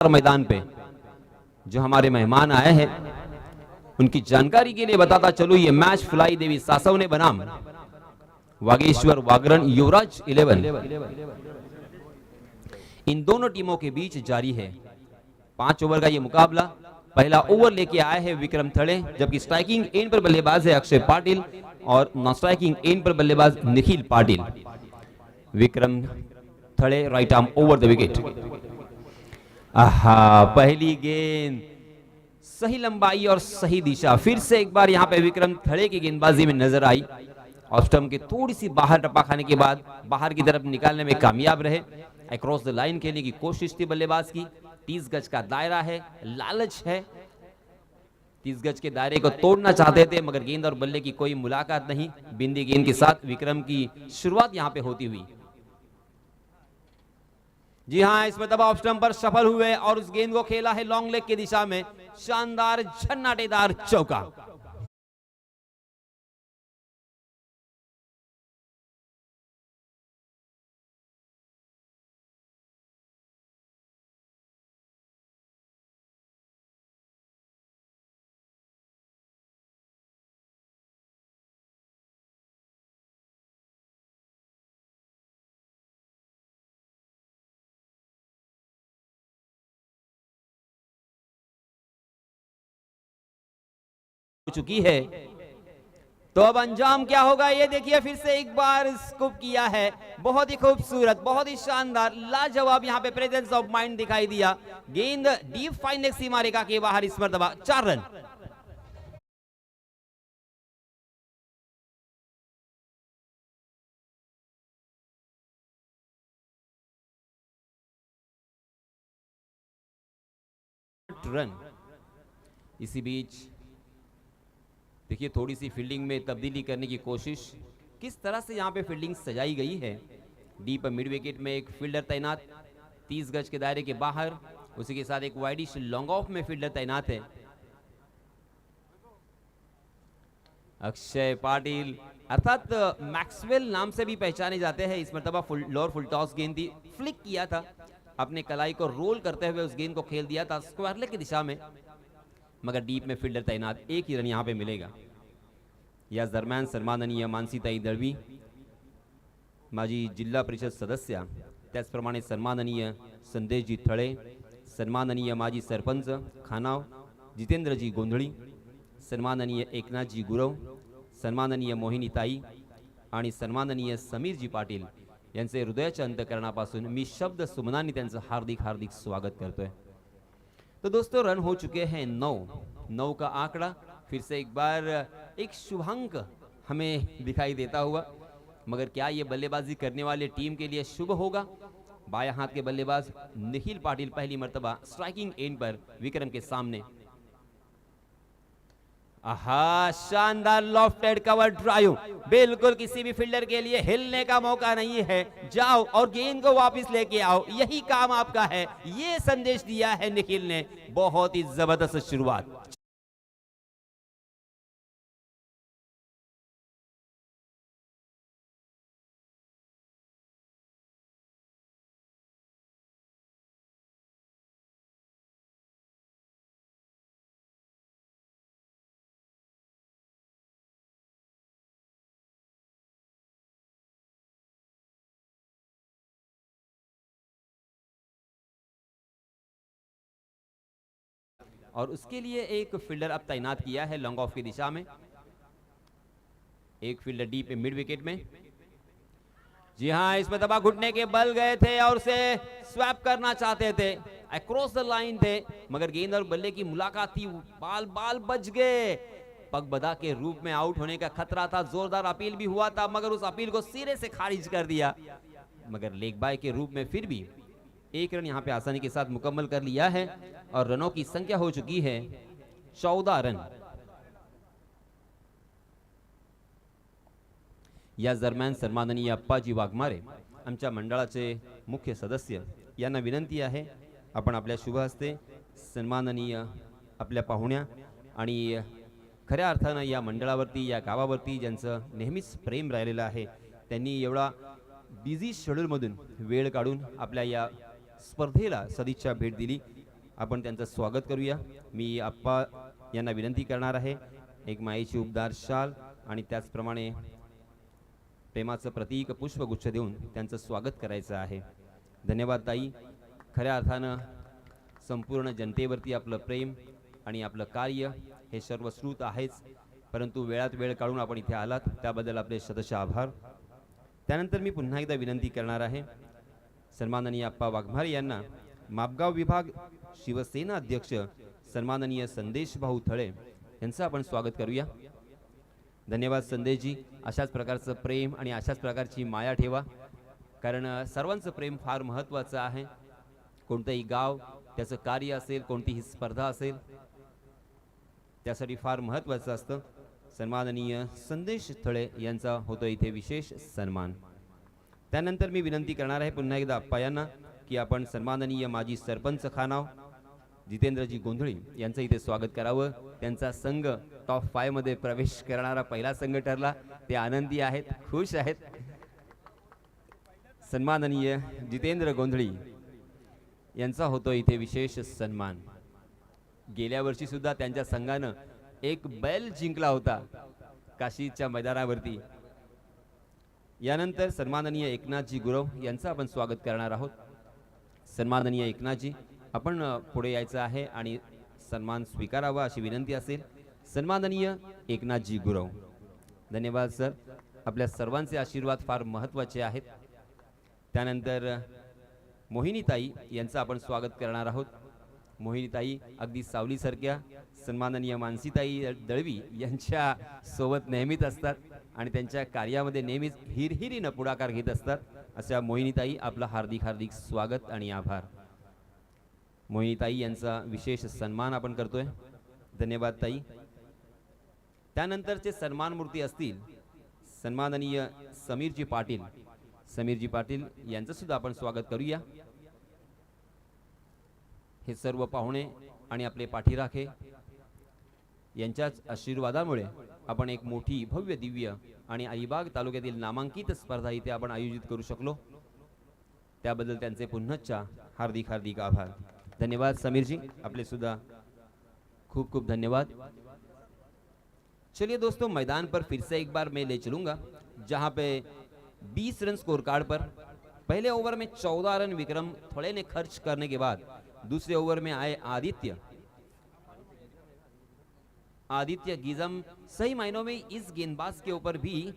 मैदान पे जो हमारे मेहमान आए हैं उनकी जानकारी के लिए बताता चलो, ये मैच फुलाई देवी सासवने बनाम वागेश्वर वागरण युवराज 11 इन दोनों टीमों के बीच जारी है। 5 ओवर का ये मुकाबला। पहला ओवर लेके आए हैं विक्रम थड़े, जबकि स्ट्राइकिंग एंड पर बल्लेबाज है अक्षय पाटिल और नॉन स्ट्राइकिंग एंड पर बल्लेबाज Nikhil Patil. Vikram Thade right arm over the wicket. आहा, पहली गेंद सही लंबाई और सही दिशा। फिर से एक बार यहां पे विक्रम थड़े की गेंदबाजी में नजर आई। ऑफ स्टंप के थोड़ी सी बाहर टप्पा खाने के बाद बाहर की तरफ निकालने में कामयाब रहे। अक्रॉस द लाइन खेलने की कोशिश थी बल्लेबाज की। 30 गज का दायरा है, लालच है। 30 गज के दायरे को तोड़ना चाहते थे, मगर गेंद और बल्ले की कोई मुलाकात नहीं। बिंदी गेंद के साथ विक्रम की शुरुआत यहां पे होती हुई। जी हां, इस मरतबा ऑफ स्टंप पर सफल हुए और उस गेंद को खेला है लॉन्ग लेग की दिशा में। शानदार झन्नाटेदार चौका। चुकी है, तो अब अंजाम क्या होगा ये देखिए। फिर से एक बार स्कूप किया है, बहुत ही खूबसूरत, बहुत ही शानदार, लाजवाब यहां पे प्रेजेंस ऑफ माइंड दिखाई दिया। गेंद डीप फाइन लेग सीमा रेखा के बाहर, इस मरतबा 4 रन। रन। इसी बीच देखिए थोड़ी सी फील्डिंग में तब्दीली करने की कोशिश। किस तरह से यहां पे फील्डिंग सजाई गई है। डीप मिड विकेट में एक फील्डर तैनात, 30 गज के दायरे के बाहर, उसी के साथ एक वाइडिश लॉन्ग ऑफ में फील्डर तैनात है। अक्षय पाटिल अर्थात मैक्सवेल नाम से भी पहचाने जाते हैं। इस मरतबा लोअर फुल टॉस गेंद थी, फ्लिक किया था, अपने कलाई को रोल करते हुए उस गेंद को खेल दिया था स्क्वायर लेग की दिशा में, मगर डीप में फील्डर तैनात। एक ही रन यहां पे मिलेगा। या दरम्यान सन्माननीय मानसीताई दळवी, माजी जिल्हा परिषद सदस्य, त्याचप्रमाणे सन्माननीय संदेशजी थळे, सन्माननीय माजी सरपंच खानाव जितेंद्रजी गोंधळी, सन्माननीय एकनाथजी गुरव, सन्माननीय मोहिनीताई आणि सन्माननीय समीरजी पाटील यांचे हृदयाच्या अंतकरणापासून मी शब्द सुमनांनी त्यांचं हार्दिक हार्दिक स्वागत करतोय। तो दोस्तों रन हो चुके हैं 9 का आंकड़ा। फिर से एक बार एक शुभांक हमें दिखाई देता हुआ, मगर क्या ये बल्लेबाजी करने वाले टीम के लिए शुभ होगा। बाएं हाथ के बल्लेबाज निखिल पाटिल पहली मर्तबा स्ट्राइकिंग एंड पर विक्रम के सामने। आहा, शानदार लॉफ्टेड कवर ड्राइव। बिल्कुल किसी भी फील्डर के लिए हिलने का मौका नहीं है। जाओ और गेंद को वापस लेके आओ, यही काम आपका है। ये संदेश दिया है निखिल ने। बहुत ही जबरदस्त शुरुआत। और उसके लिए एक फील्डर अब तैनात किया है लॉन्ग ऑफ की दिशा में। एक फील्डर डीप मिड विकेट में। जी हां, इस मरतबा घुटने के बल गए थे और उसे स्वैप करना चाहते थे, अक्रॉस द लाइन थे, मगर गेंद और बल्ले की मुलाकात थी, बाल बच गए। पगबदा के रूप में आउट होने का खतरा था। जोरदार अपील भी हुआ था, मगर उस अपील को सिरे से खारिज कर दिया। मगर लेग बाय के रूप में फिर भी एक रन यहां पे आसानी के साथ मुकम्मल कर लिया है और रनों की संख्या हो चुकी है 14 रन। या दरम्यान सन्माननीय अप्पाजी वाघमारे, आमच्या मंडळाचे मुख्य सदस्य, यांना विनंती आहे आपण आपल्या शुभ हस्ते सन्माननीय आपल्या पाहुण्या आणि खऱ्या अर्थानं या मंडळावरती, या गावावरती ज्यांचं नेहमीच प्रेम राहिलेलं आहे, त्यांनी एवढा बिझी शेड्यूलमधून वेळ काढून आपल्या या स्पर्धेला सदिच्छा भेट दिली, आपण त्यांचं स्वागत करूया। मी आप्पा यांना विनंती करणार आहे एक मायेची उबदार शाल आणि त्याचप्रमाणे प्रेमाचं प्रतीक पुष्पगुच्छ देऊन त्यांचं स्वागत करायचं आहे। धन्यवाद ताई। खऱ्या अर्थानं संपूर्ण जनतेवरती आपलं प्रेम आणि आपलं कार्य हे सर्वश्रुत आहेच, परंतु वेळात वेळ काढून आपण इथे आलात त्याबद्दल आपले शतशः आभार। त्यानंतर मी पुन्हा एकदा विनंती करणार आहे सन्माननीय आप्पा वाघमारे यांना मापगाव विभाग शिवसेना अध्यक्ष सन्माननीय संदेश भाऊ थळे यांचं आपण स्वागत करूया। धन्यवाद संदेशजी। अशाच प्रकारचं प्रेम आणि अशाच प्रकारची माया ठेवा, कारण सर्वांचं प्रेम फार महत्त्वाचं आहे। कोणतंही गाव त्याचं कार्य असेल, कोणतीही स्पर्धा असेल, त्यासाठी फार महत्त्वाचं असतं। सन्माननीय संदेश थळे यांचा होतो इथे विशेष सन्मान। त्यानंतर मी विनंती करणार आहे पुन्हा एकदा आप्पा यांना की आपण सन्माननीय माजी सरपंच खानाव जितेंद्रजी गोंधळी यांचं इथे स्वागत करावं। त्यांचा संघ टॉप 5 मध्ये प्रवेश करणारा पहिला संघ ठरला, ते आनंदी आहेत, खुश आहेत। सन्माननीय जितेंद्र गोंधळी यांचा होतो इथे विशेष सन्मान। गेल्या वर्षी सुद्धा त्यांच्या संघानं एक बैल जिंकला होता काशीच्या मैदानावरती। यानंतर सन्माननीय एकनाथजी गुरव यांचं आपण स्वागत करणार आहोत। सन्माननीय एकनाथजी आपण पुढे यायचं आहे आणि सन्मान स्वीकारावा अशी विनंती असेल। सन्माननीय एकनाथजी गुरव। धन्यवाद सर, आपल्या सर्वांचे आशीर्वाद फार महत्त्वाचे आहेत। त्यानंतर मोहिनीताई यांचं आपण स्वागत करणार आहोत। मोहिनीताई अगदी सावलीसारख्या सन्माननीय मानसीताई दळवी यांच्या सोबत नेहमीच असतात आणि त्यांच्या कार्यामध्ये नेहमीच हिरहिरीनं पुढाकार घेत असतात। अशा मोहिनीताई आपलं हार्दिक हार्दिक स्वागत आणि आभार। मोहिनीताई यांचा विशेष सन्मान आपण करतोय। धन्यवाद ताई। त्यानंतरचे सन्मान मूर्ती असतील सन्माननीय समीरजी पाटील। समीरजी पाटील यांचं सुद्धा आपण स्वागत करूया। हे सर्व पाहुणे आणि आपले पाठीराखे यांच्याच आशीर्वादामुळे आपण एक मोठी भव्य दिव्य आणि अलिबाग तालुक्यातील नामांकित स्पर्धा इथे आपण आयोजित करू शकलो, त्याबद्दल त्यांचे पुन्हा हार्दिक हार्दिक आभार। धन्यवाद समीर जी, आपले सुद्धा खूब खूब धन्यवाद। चलिए दोस्तों, मैदान पर फिर से एक बार मैं ले चलूंगा जहां पे 20 रन स्कोर कार्ड पर पहले ओवर में 14 रन विक्रम थोड़े ने खर्च करने के बाद दूसरे ओवर में आए आदित्य गिजम। सही मायनों में इस गेंदबाज के ऊपर भी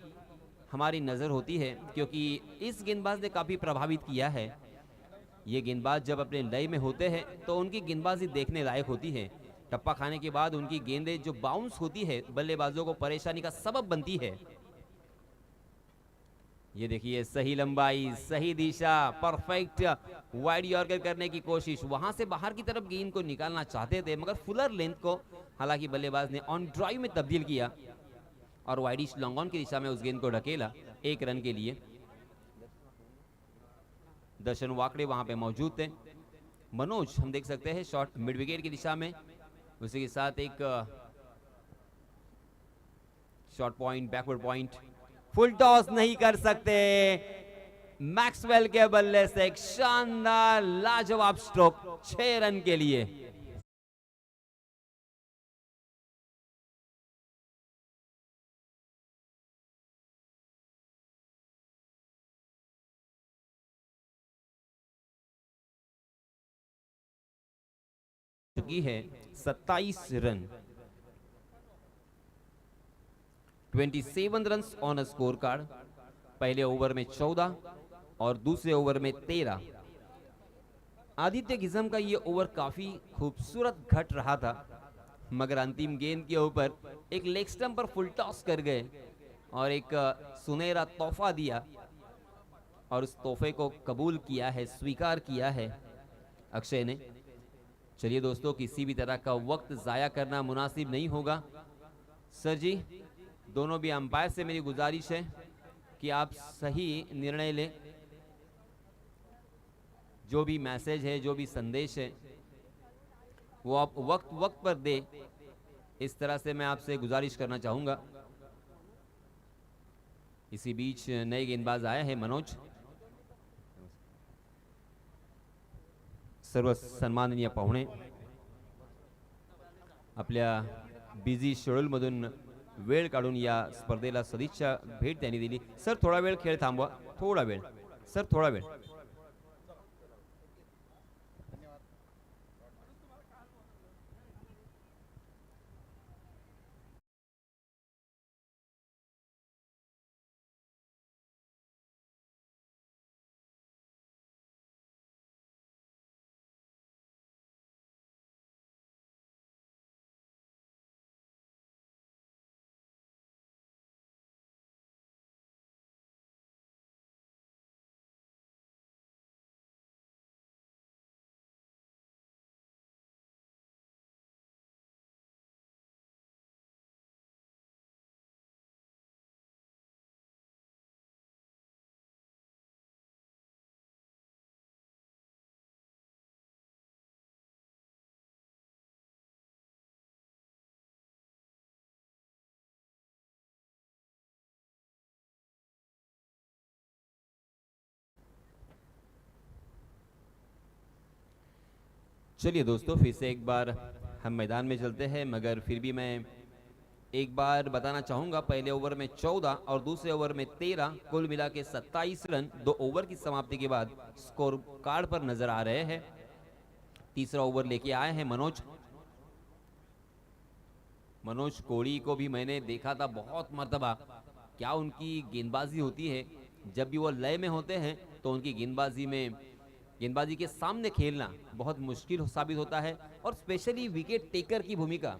हमारी नजर होती है, क्योंकि इस गेंदबाज ने काफी प्रभावित किया है। ये गेंदबाज जब अपने लय में होते हैं तो उनकी गेंदबाजी देखने लायक होती है। टप्पा खाने के बाद उनकी गेंदें जो बाउंस होती है बल्लेबाजों को परेशानी का सबब बनती है। ये देखिए, सही लंबाई, सही दिशा, परफेक्ट वाइड यॉर्कर करने की कोशिश। वहां से बाहर की तरफ गेंद को निकालना चाहते थे, मगर फुलर लेंथ को हालांकि बल्लेबाज ने ऑन ड्राइव में तब्दील किया और वाइडिश लॉन्ग ऑन की दिशा में उस गेंद को ढकेला 1 रन के लिए। दर्शन वाकड़े वहां पे मौजूद थे। मनोज हम देख सकते हैं शॉट मिड विकेट की दिशा में, उसी के साथ एक शॉर्ट पॉइंट, बैकवर्ड पॉइंट। फुल टॉस नहीं कर सकते। मैक्सवेल के बल्ले से एक शानदार लाजवाब स्ट्रोक 6 रन के लिए। चुकी है 27 run, 27 run on a score card. पहले ओवर में 14 और दूसरे ओवर में 13। आदित्य गिजम का ये ओवर काफी खूबसूरत घट रहा था, मगर अंतिम गेंद के ऊपर एक लेग स्टंप पर फुल टॉस कर गए और एक सुनहरा तोहफा दिया और उस तोहफे को कबूल किया है, स्वीकार किया है अक्षय ने। चलिए दोस्तों, किसी भी तरह का वक्त जाया करना मुनासिब नहीं होगा। सर जी, दोनों भी अंपायर से मेरी गुजारिश है कि आप सही निर्णय लें। जो भी मैसेज है, जो भी संदेश है, वो आप वक्त वक्त पर दे। इस तरह से मैं आपसे गुजारिश करना चाहूंगा। इसी बीच नए गेंदबाज आया है मनोज। सर्व सन्माननीय पाहुणे, आपल्या बिझी शेड्यूलमधून वेळ काढून या स्पर्धेला सदिच्छा भेट त्यांनी दिली. सर थोडा वेळ खेळ थांबवा, थोडा वेळ सर, थोडा वेळ. चलिए दोस्तों, फिर से एक बार हम मैदान में चलते हैं, मगर फिर भी मैं एक बार बताना चाहूँगा, पहले ओवर में 14 और दूसरे ओवर में 13, कुल मिला के 27 रन 2 ओवर की समाप्ति के बाद स्कोर कार्ड पर नजर आ रहे हैं. तीसरा ओवर लेके आए हैं मनोज कोहली को भी मैंने देखा था बहुत मर्तबा. क्या उनकी गेंदबाजी होती है, जब भी वो लय में होते हैं तो उनकी गेंदबाजी के सामने खेलना बहुत मुश्किल साबित होता है, और स्पेशली विकेट टेकर की भूमिका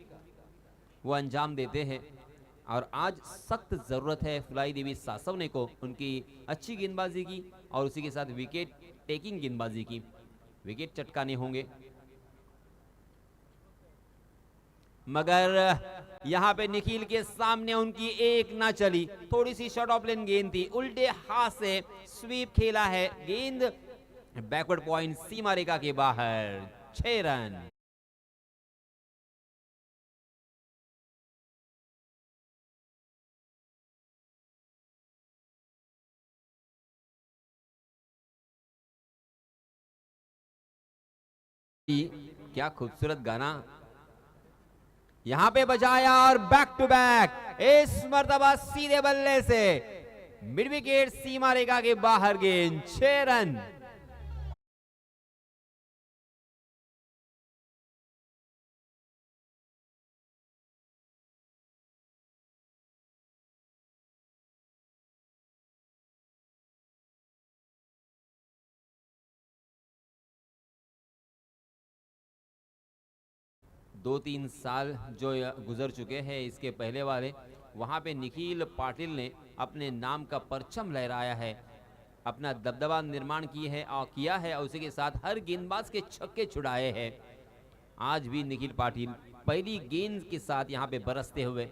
वो अंजाम देते हैं. और आज सख्त ज़रूरत है फुलाई देवी सासवने को उनकी अच्छी गेंदबाजी की, और उसी के साथ विकेट टेकिंग गेंदबाजी की. विकेट चटकाने होंगे, मगर यहां पे निखिल के सामने उनकी एक ना चली. थोड़ी सी शॉर्ट ऑफ लेन गेंद थी, उल्टे हाथ से स्वीप खेला है, गेंद बैकवर्ड पॉइंट सीमा रेखा के बाहर. 6 रन. क्या खूबसूरत गाना यहां पे बजाया, और बैक टू बैक इस मर्तबा सीधे बल्ले से मिड विकेट सीमा रेखा के बाहर गेंद. 6 रन. दो तीन साल जो गुजर चुके हैं इसके पहले वाले, वहाँ पे निखिल पाटिल ने अपने नाम का परचम लहराया है, अपना दबदबा निर्माण किया है, और उसी के साथ हर गेंदबाज के छक्के छुड़ाए हैं. आज भी निखिल पाटिल पहली गेंद के साथ यहाँ पे बरसते हुए.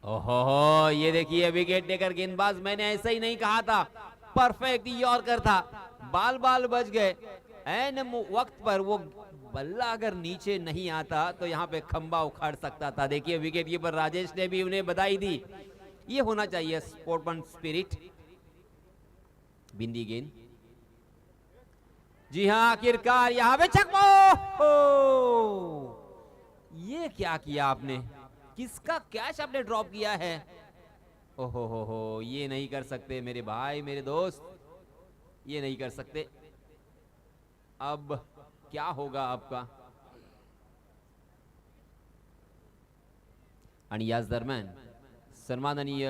ओहो, ये देखिए विकेट टेकर गेंदबाज, मैंने ऐसा ही नहीं कहा था, परफेक्ट यॉर्कर था, बाल बाल बच गए. एन वक्त पर वो बल्ला अगर नीचे नहीं आता तो यहाँ पे खंबा उखाड़ सकता था. देखिए विकेट कीपर राजेश ने भी उन्हें बधाई दी. ये होना चाहिए स्पोर्टमैन स्पिरिट. बिंदी गेंद, जी हाँ, आखिरकार यहाँ पे छक्का. ये क्या किया आपने, किसका कैच आपने ड्रॉप किया है. ओहो हो, ये नहीं कर सकते मेरे भाई, मेरे दोस्त, ये नहीं कर सकते. अब क्या होगा आपका. आणि याच दरम्यान सन्माननीय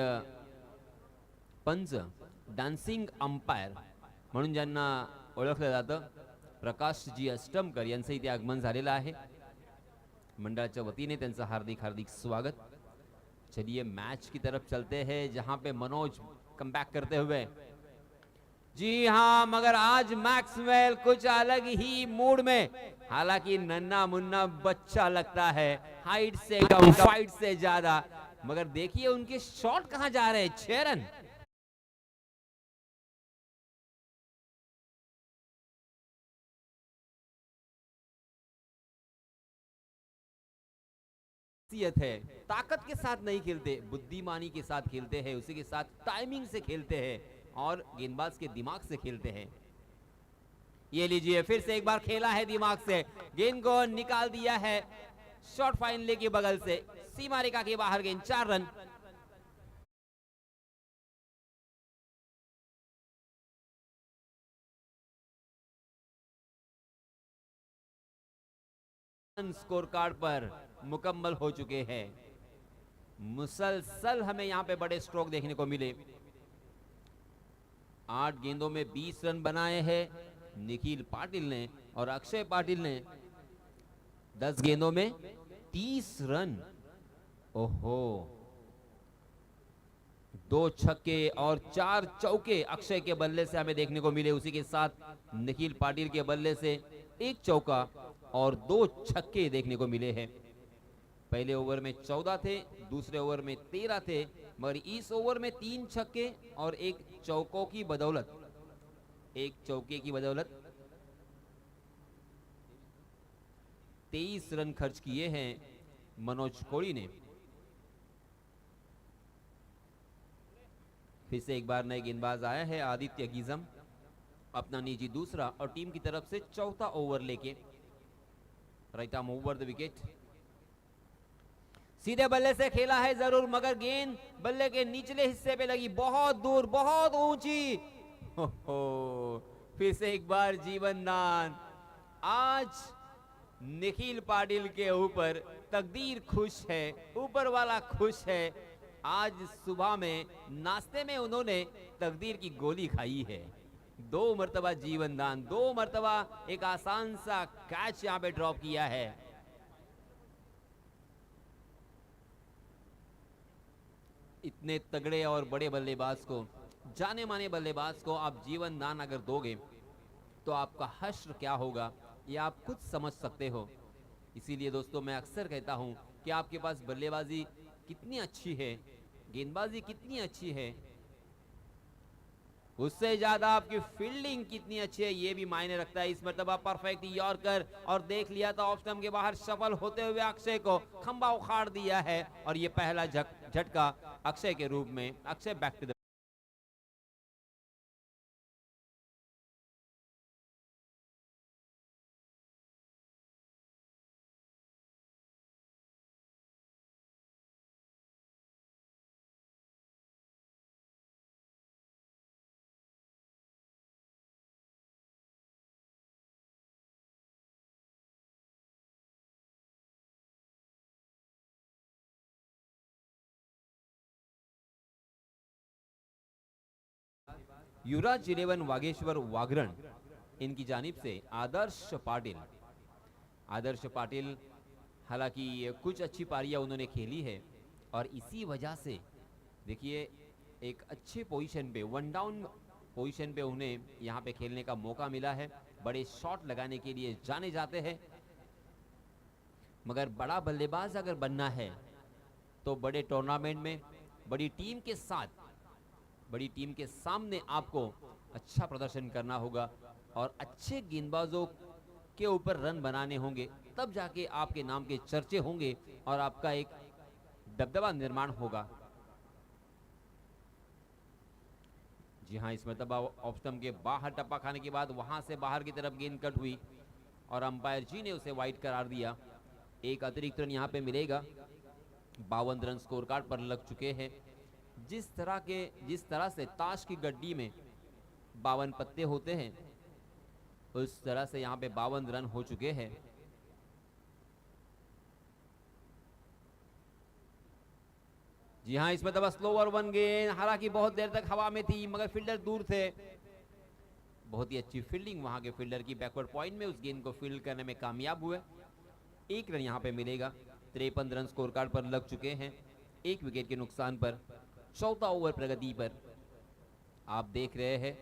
पंच, डान्सिंग अंपायर म्हणून ज्यांना ओळखलं जातं, प्रकाशजी अष्टमकर यांचं इथे आगमन झालेलं आहे. मंडळाच्या वतीने त्यांचं हार्दिक हार्दिक स्वागत. चलिए मैच की तरफ चलते हैं, जहां पे मनोज कमबैक करते हुए. जी हाँ, मगर आज मैक्सवेल कुछ अलग ही मूड में, हालांकि नन्ना मुन्ना बच्चा लगता है, हाइट से कम फाइट से ज्यादा, मगर देखिए उनके शॉट कहां जा रहे हैं. 6 रन. है, ताकत के साथ नहीं खेलते, बुद्धिमानी के साथ खेलते हैं, उसी के साथ टाइमिंग से खेलते हैं और गेंदबाज के दिमाग से खेलते हैं. ये लीजिए, फिर से एक बार खेला है दिमाग से, गेंद को निकाल दिया है शॉर्ट फाइनली के बगल से, सीमा रेखा के बाहर गेंद, 4 रन। स्कोर कार्ड पर मुकम्मल हो चुके हैं। मुसलसल हमें यहां पे बड़े स्ट्रोक देखने को मिले। 8 गेंदों में 20 रन बनाए हैं निखिल पाटिल ने, और अक्षय पाटिल ने 10 गेंदों में 30 रन। ओहो, 2 छक्के और 4 चौके अक्षय के बल्ले से हमें देखने को मिले। उसी के साथ निखिल पाटिल के बल्ले से 1 चौका और 2 छक्के देखने को मिले हैं। पहले ओवर में 14 थे, दूसरे ओवर में 13 थे, मगर इस ओवर में 3 छक्के और 1 चौकों की बदौलत, 1 चौके की बदौलत 23 रन खर्च किए हैं मनोज कोड़ी ने। फिर से एक बार नए गेंदबाज आया है आदित्य गीजम, अपना निजी दूसरा और टीम की तरफ से चौथा ओवर लेके। Right arm over the wicket, सीधे बल्ले से खेला है जरूर, मगर गेंद बल्ले के निचले हिस्से पे लगी, बहुत दूर, बहुत ऊंची। फिर से एक बार जीवन दान। आज निखिल पाटिल के ऊपर तकदीर खुश है, ऊपर वाला खुश है। आज सुबह में नाश्ते में उन्होंने तकदीर की गोली खाई है। 2 मर्तबा जीवन दान, 2 मर्तबा एक आसान सा कैच यहां पे ड्रॉप किया है। इतने तगड़े और बड़े बल्लेबाज को, जाने माने बल्लेबाज को आप जीवन दान अगर दोगे तो आपका हश्र क्या होगा ये आप खुद समझ सकते हो। इसीलिए दोस्तों मैं अक्सर कहता हूं कि आपके पास बल्लेबाजी कितनी अच्छी है, गेंदबाजी कितनी अच्छी है, उससे ज्यादा आपकी फील्डिंग कितनी अच्छी है ये भी मायने रखता है। इस मर्तबा परफेक्ट यॉर्कर, और देख लिया था ऑफ स्टंप के बाहर सफल होते हुए अक्षय को खंबा उखाड़ दिया है, और ये पहला झटका अक्षय के रूप में। अक्षय बैक टू द युवराज 11 वागेश्वर वागरण, इनकी जानिब से आदर्श पाटिल। आदर्श पाटिल हालांकि कुछ अच्छी पारियां उन्होंने खेली है, और इसी वजह से देखिए एक अच्छे पोजीशन पे, 1 डाउन पोजीशन पे उन्हें यहां पे खेलने का मौका मिला है। बड़े शॉट लगाने के लिए जाने जाते हैं, मगर बड़ा बल्लेबाज अगर बनना है तो बड़े टूर्नामेंट में बड़ी टीम के साथ, बड़ी टीम के सामने आपको अच्छा प्रदर्शन करना होगा, और अच्छे गेंदबाजों के ऊपर रन बनाने होंगे, तब जाके आपके नाम के चर्चे होंगे और आपका एक दबदबा निर्माण होगा। जी हाँ, इस मरतबा ऑफ स्टंप के बाहर टप्पा खाने के बाद वहां से बाहर की तरफ गेंद कट हुई और अंपायर जी ने उसे वाइड करार दिया। एक अतिरिक्त रन यहाँ पे मिलेगा। 52 रन स्कोर कार्ड पर लग चुके हैं। जिस तरह से ताश की गड्डी में 52 पत्ते होते हैं, उस तरह से यहाँ पे 52 रन हो चुके हैं। जी हाँ, इसमें तो स्लो ओवर 1 गेंद, हालांकि बहुत देर तक हवा में थी मगर फील्डर दूर थे। बहुत ही अच्छी फील्डिंग वहां के फील्डर की, बैकवर्ड पॉइंट में उस गेंद को फील्ड करने में कामयाब हुए। 1 रन यहाँ पे मिलेगा। 53 रन स्कोर कार्ड पर लग चुके हैं, 1 विकेट के नुकसान पर। चौथा ओवर प्रगति पर आप देख रहे हैं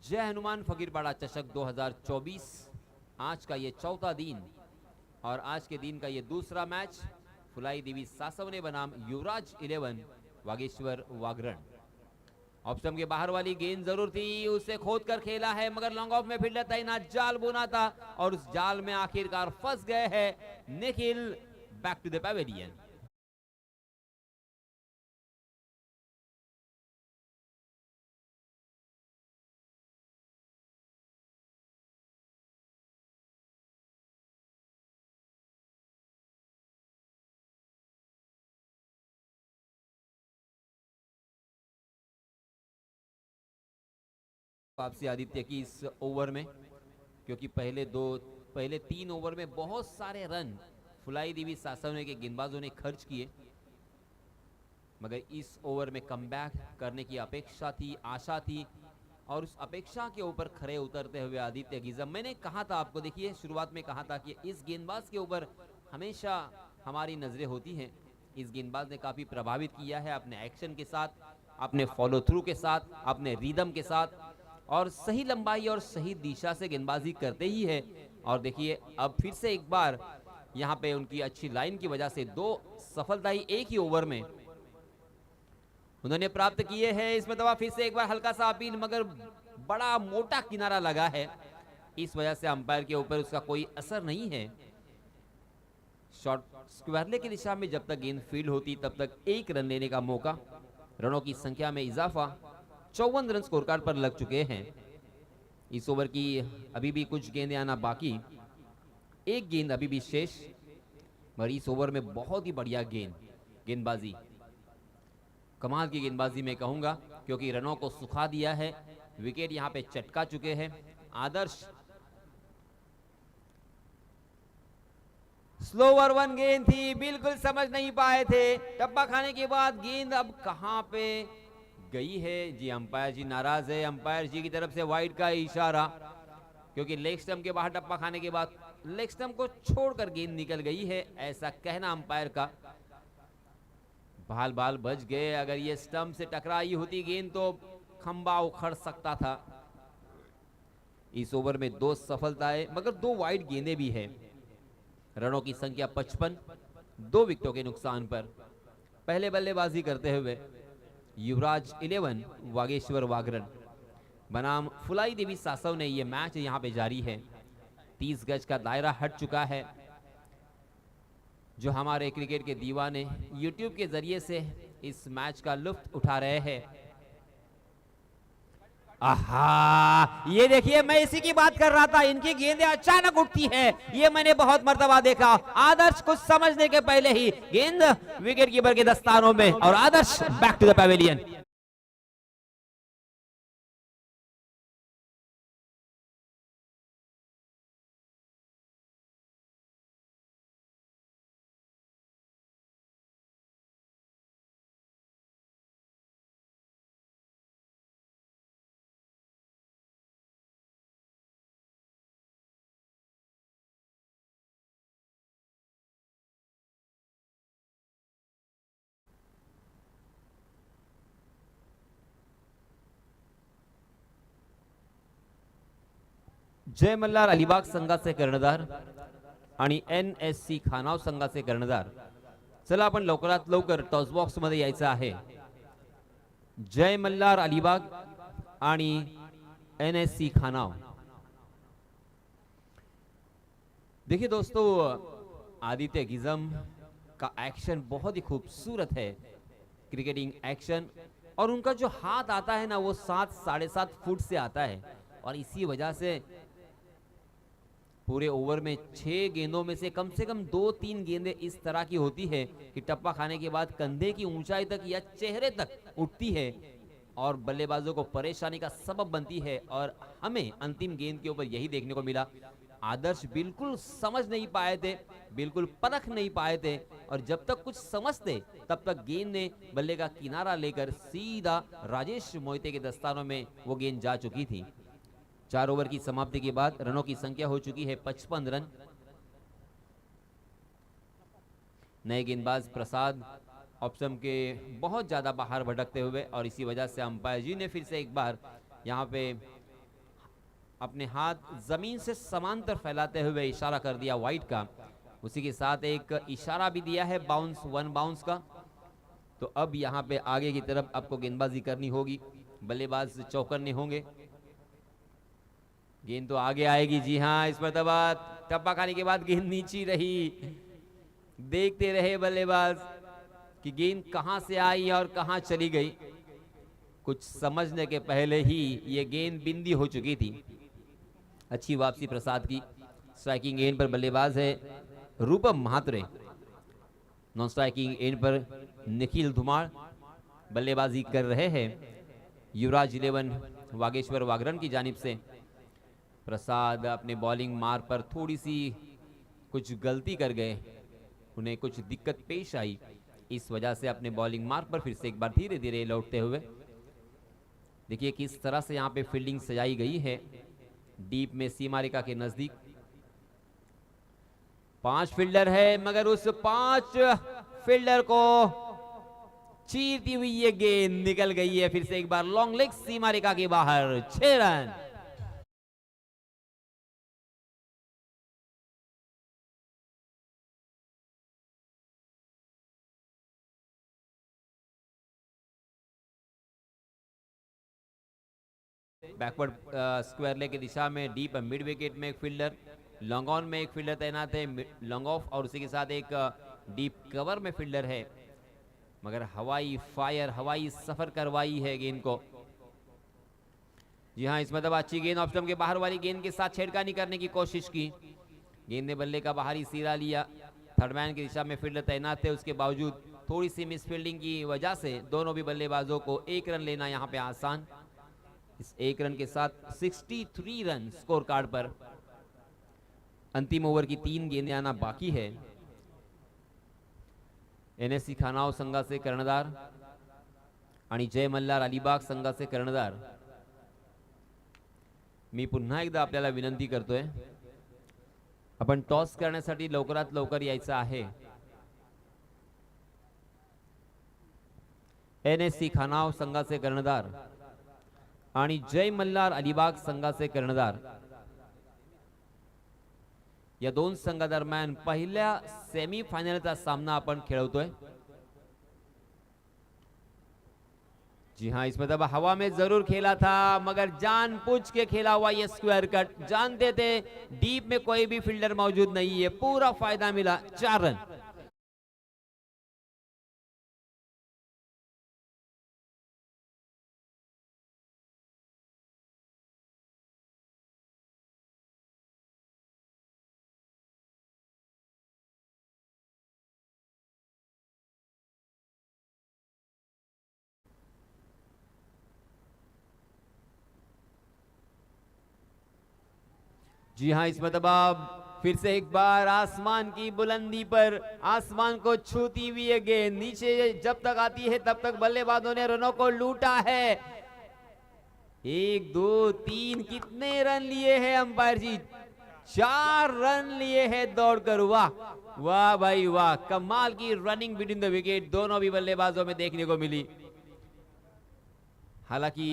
जय हनुमान फकीरपाड़ा चषक 2024। आज का ये चौथा दिन और आज के दिन का ये दूसरा मैच। फुलाई देवी सासव ने बनाम युवराज 11 वागेश्वर वागरण। ऑफ स्टंप के बाहर वाली गेंद जरूर थी, उसे खोद कर खेला है मगर लॉन्ग ऑफ में फील्डर तैनात जाल बुना था और उस जाल में आखिरकार फंस गए हैं Nikhil. Back to the pavilion. वापसी आदित्य की इस ओवर में, क्योंकि पहले 3 ओवर में बहुत सारे रन फुलाई देवी सासवने के गेंदबाजों ने खर्च किए, मगर इस ओवर में कमबैक करने की अपेक्षा थी, आशा थी, और उस अपेक्षा के ऊपर खरे उतरते हुए आदित्य गिजम। मैंने कहा था आपको, देखिए शुरुआत में कहा था कि इस गेंदबाज के ऊपर हमेशा हमारी नजरें होती हैं। इस गेंदबाज ने काफी प्रभावित किया है अपने एक्शन के साथ, अपने फॉलो थ्रू के साथ, अपने रिदम के साथ, और सही लंबाई और सही दिशा से गेंदबाजी करते ही है। और देखिए अब फिर से एक बार यहाँ पे उनकी अच्छी लाइन की वजह से 2 सफलताएं एक ही ओवर में उन्होंने प्राप्त किए हैं। इसमें दवा फिर से एक बार हल्का सा अपील, मगर बड़ा मोटा किनारा लगा है, इस वजह से अंपायर के ऊपर उसका कोई असर नहीं है। शॉट स्क्वायरले की दिशा में जब तक गेंद फील्ड होती तब तक 1 रन लेने का मौका, रनों की संख्या में इजाफा, 54 रन स्कोर कार्ड पर लग चुके हैं। इस ओवर की अभी भी कुछ गेंदें आना बाकी, 1 गेंद अभी भी शेष, मगर इस ओवर में बहुत ही बढ़िया गेंदबाजी, कमाल की गेंदबाजी मैं कहूंगा, क्योंकि रनों को सुखा दिया है, विकेट यहां पे चटका चुके हैं। आदर्श स्लोवर 1 गेंद थी, बिल्कुल समझ नहीं पाए थे, टप्पा खाने के बाद गेंद अब कहां पे गई है जी। अंपायर जी नाराज है, अंपायर जी की तरफ से वाइड का इशारा, क्योंकि लेग स्टंप के बाहर टप्पा खाने के बाद लेग स्टंप को छोड़कर गेंद निकल गई है, ऐसा कहना अंपायर का। बाल बच गए, अगर ये स्टंप से टकराई होती गेंद तो खंबा उखड़ सकता था। इस ओवर में 2 सफलताएं, मगर 2 वाइड गेंदें भी हैं। रनों की संख्या 55, 2 विकेटों के नुकसान पर। पहले बल्लेबाजी करते हुए युवराज 11 वागेश्वर वागरन बनाम फुलाई देवी सासव ने यह मैच यहां पे जारी है। 30 गज का दायरा हट चुका है। जो हमारे क्रिकेट के दीवाने YouTube के जरिए से इस मैच का लुत्फ उठा रहे हैं। आहा, ये देखिए मैं इसी की बात कर रहा था, इनकी गेंदें अचानक उठती है, ये मैंने बहुत मर्तबा देखा। आदर्श कुछ समझने के पहले ही गेंद विकेट कीपर के दस्तानों में, और आदर्श बैक टू द पैवेलियन। जय मल्हार अलिबाग संघाचे कर्णधार आणि NSC खानाव संघाचे कर्णधार, चला आपण लवकरात लवकर टॉस बॉक्स मध्ये यायचं आहे। जय मल्हार अलिबाग आणि NSC खानाव। देखिए दोस्तों, आदित्य गिजम का एक्शन बहुत ही खूबसूरत है, क्रिकेटिंग एक्शन, और उनका जो हाथ आता है ना वो 7 साढ़े 7 फुट से आता है, और इसी वजह से पूरे ओवर में 6 गेंदों में से कम 2-3 गेंदें इस तरह की होती है कि टप्पा खाने के बाद कंधे की ऊंचाई तक या चेहरे तक उठती है और बल्लेबाजों को परेशानी का सबब बनती है। और हमें अंतिम गेंद के ऊपर यही देखने को मिला। आदर्श बिल्कुल समझ नहीं पाए थे, बिल्कुल परख नहीं पाए थे, और जब तक कुछ समझते तब तक गेंद ने बल्ले का किनारा लेकर सीधा राजेश मोहिते के दस्तानों में वो गेंद जा चुकी थी। 4 ओवर की समाप्ति के बाद रनों की संख्या हो चुकी है 55 रन। नए गेंदबाज प्रसाद ऑप्शन के बहुत ज्यादा बाहर भटकते हुए, और इसी वजह से अंपायर जी ने फिर से एक बार यहां पे अपने हाथ जमीन से समांतर फैलाते हुए इशारा कर दिया वाइड का। उसी के साथ एक इशारा भी दिया है बाउंस, 1 बाउंस का। तो अब यहां पे आगे की तरफ आपको गेंदबाजी करनी होगी, बल्लेबाज चौकन्ने होंगे, गेंद तो आगे आएगी। जी हाँ, इस मरतबा टप्पा खाने के बाद गेंद नीचे रही, देखते रहे बल्लेबाज कि गेंद कहां से आई और कहां चली गई। कुछ समझने के पहले ही ये गेंद बिंदी हो चुकी थी। अच्छी वापसी प्रसाद की। स्ट्राइकिंग एंड पर बल्लेबाज है Rupam Mhatre, non striking end पर निखिल धुमाड़ बल्लेबाजी कर रहे हैं। युवराज 11 वागेश्वर वागरन की जानिब से। प्रसाद अपने बॉलिंग मार पर थोड़ी सी कुछ गलती कर गए, उन्हें कुछ दिक्कत पेश आई, इस वजह से अपने बॉलिंग मार्क पर फिर से एक बार धीरे धीरे लौटते हुए। देखिए किस तरह से यहाँ पे फील्डिंग सजाई गई है, डीप में सीमा रेखा के नजदीक 5 फील्डर है, मगर उस 5 फील्डर को चीरती हुई ये गेंद निकल गई है फिर से एक बार लॉन्ग लेग सीमा रेखा के बाहर। 6 रन। बैकवर्ड स्क्वायर लेग की दिशा में डीप मिड विकेट में एक फील्डर, लॉन्ग ऑन में एक फील्डर तैनात है, लॉन्ग ऑफ और उसी के साथ एक डीप कवर में फील्डर है, मगर हवाई फायर, हवाई सफर करवाई है गेंद को। जी हाँ, इस मतलब अच्छी गेंद ऑफ स्टंप के बाहर वाली गेंद के साथ छेड़खानी करने की कोशिश की, गेंद ने बल्ले का बाहरी सिरा लिया, थर्ड मैन की दिशा में फील्डर तैनात है, उसके बावजूद थोड़ी सी मिस फील्डिंग की वजह से दोनों भी बल्लेबाजों को 1 रन लेना यहाँ पे आसान। इस 1 रन के साथ 63 रन स्कोर कार्ड पर। अंतिम ओवर की 3 गेंदें आना बाकी है। NSC खानाव संघाचे कर्णधार आणि जय मल्हार अलिबाग संघाचे कर्णधार, मी पुन्हा एकदा आपल्याला विनंती करतोय, आपण टॉस करण्यासाठी लवकरात लवकर यायचं आहे। NSC खानाव संघाचे कर्णधार आणि जय मल्हार अलिबाग संघाचे कर्णधार, या 2 संघादरम्यान पहिल्या सेमीफायनलचा सामना आपण खेळवतोय। जी हाँ, इसमें तब हवा में जरूर खेला था, मगर जानबूझ के खेला हुआ ये स्क्वायर कट, जानते थे डीप में कोई भी फील्डर मौजूद नहीं है, पूरा फायदा मिला। 4 रन। जी हाँ, इस मतलब फिर से एक बार आसमान की बुलंदी पर आसमान को छूती हुई ये गेंद नीचे जब तक आती है तब तक बल्लेबाजों ने रनों को लूटा है। 1 2 3 कितने रन लिए हैं अंपायर जी? 4 रन लिए हैं दौड़कर। वाह वाह भाई वाह, कमाल की रनिंग बिटवीन द विकेट दोनों भी बल्लेबाजों में देखने को मिली। हालांकि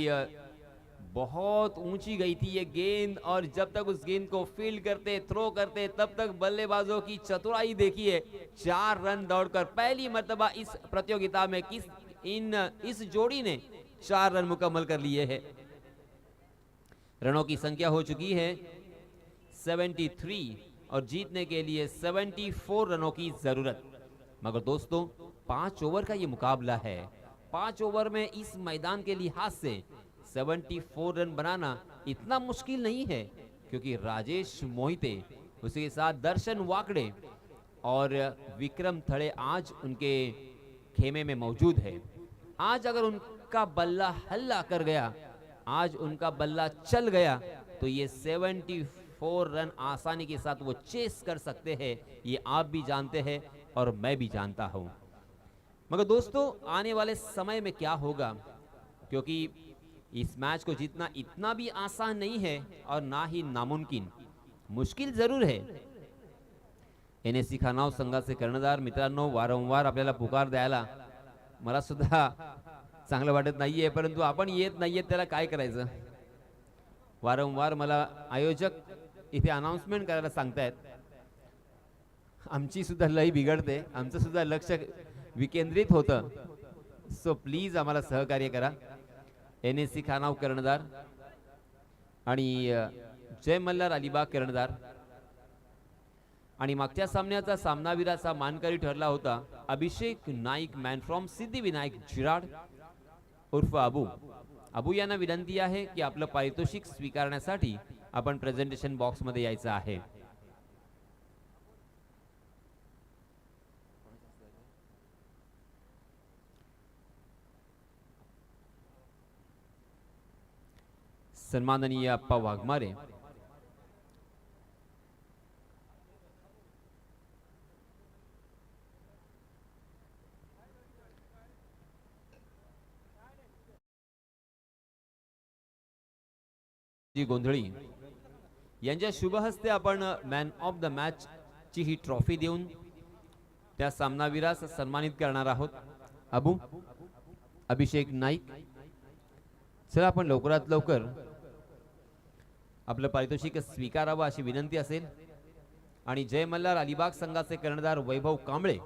बहुत ऊंची गई थी ये गेंद, और जब तक उस गेंद को फील्ड करते, थ्रो करते, तब तक बल्लेबाजों की चतुराई देखिए। 4 रन दौड़कर पहली मर्तबा इस प्रतियोगिता में इस जोड़ी ने 4 रन मुकम्मल कर लिए हैं। रनों की संख्या हो चुकी है 73 और जीतने के लिए 74 रनों की जरूरत। मगर दोस्तों 5 ओवर का ये मुकाबला है, 5 ओवर में इस मैदान के लिहाज से 74 रन बनाना इतना मुश्किल नहीं है, क्योंकि राजेश मोहिते, उसके साथ दर्शन वाकड़े और विक्रम थड़े आज उनके खेमे में मौजूद है। आज अगर उनका बल्ला हल्ला कर गया, आज उनका बल्ला चल गया, तो ये 74 रन आसानी के साथ वो चेस कर सकते हैं। ये आप भी जानते हैं और मैं भी जानता हूं। मगर दोस्तों आने वाले समय में क्या होगा, क्योंकि इस मैच को जीतना इतना भी आसान नहीं है और ना ही नामुमकिन, मुश्किल जरूर है। NSC खानाव संघाचे कर्णधार मित्रांनो वारंवार आपल्याला पुकार द्यायला मला सुद्धा चांगलं वाटत नाहीये, परंतु आपण येत नाहीये त्याला काय करायचं। वारंवार मला आयोजक इथे अनाउन्समेंट करायला सांगतायत, आमची सुद्धा लय बिघडते, आमचं सुद्धा लक्ष विकेंद्रित होतं। सो प्लीज आम्हाला सहकार्य करा। NSC खानाव कर्णधार आणि जय मल्हार अलिबाग कर्णधार, आणि मागच्या सामन्याचा सामनावीराचा मानकरी ठरला होता अभिषेक नाईक, मॅन फ्रॉम सिद्धिविनायक जिराड उर्फ अबू यांना विनंती आहे की आपलं पारितोषिक स्वीकारण्यासाठी आपण प्रेझेंटेशन बॉक्स मध्ये यायचं आहे। सन्माननीय अप्पा वाघमारे जी गोंधळी यांच्या शुभ हस्ते आपण मॅन ऑफ द मॅच ची ही ट्रॉफी देऊन त्या सामनावीरास सन्मानित करणार आहोत. अभिषेक नाईक, चला आपण लवकरात लवकर आपलं पारितोषिक स्वीकारावं अशी विनंती असेल. आणि जय मल्हार अलिबाग संघाचे कर्णधार वैभव कांबळे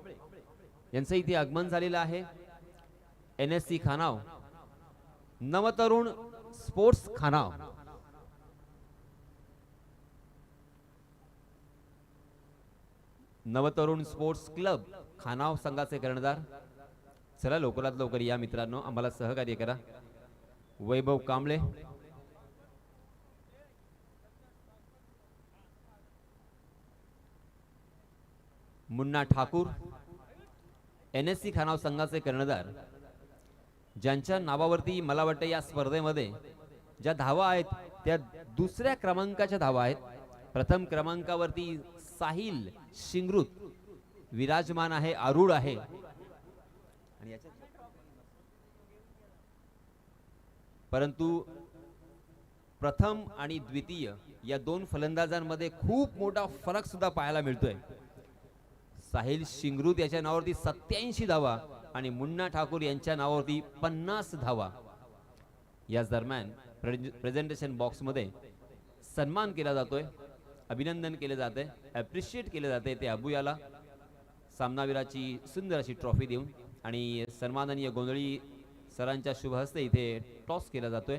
यांचं इथे आगमन झालेलं आहे. NSC Khanav, Navtarun sports Khanav. Navtarun sports club Khanav संघाचे कर्णधार, चला लवकरात लवकर या मित्रांनो, आम्हाला सहकार्य करा. वैभव कांबळे, मुन्ना ठाकूर, NSC खानाव संघाचे कर्णधार, ज्यांच्या नावावरती मला वाटतं या स्पर्धेमध्ये ज्या धावा आहेत त्या दुसऱ्या क्रमांकाच्या धावा आहेत. प्रथम क्रमांकावरती साहिल शिंगरूत विराजमान आहे, आरूढ आहे. आणि परंतु प्रथम आणि द्वितीय या दोन फलंदाजांमध्ये खूप मोठा फरक सुद्धा पाहायला मिळतोय. साहिल शिंगरूत याच्या नावावरती 87 धावा आणि मुन्ना ठाकूर यांच्या नावावरती 50 धावा. याच दरम्यान प्रेझेंटेशन बॉक्स मध्ये सन्मान केला जातोय, अभिनंदन केले जाते, अप्रिशिएट केले जाते ते अबुयाला सामनावीराची सुंदर अशी ट्रॉफी देऊन. आणि सन्माननीय गोंधळी सरांच्या शुभ हस्ते इथे टॉस केला जातोय.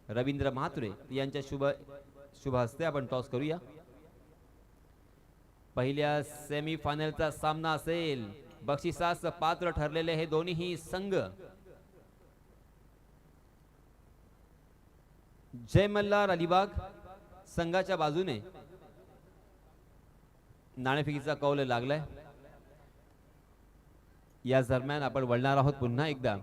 रवींद्र म्हात्रे यांच्या शुभ हस्ते आपण टॉस करूया. पहिल्या सेमीफायनलचा सामना असेल. बक्षिसास पात्र ठरलेले हे दोन्ही संघ जय मल्हार अलिबाग संघाच्या बाजूने नाणेफेकीचा कौल लागलाय. या दरम्यान आपण वळणार आहोत पुन्हा एकदा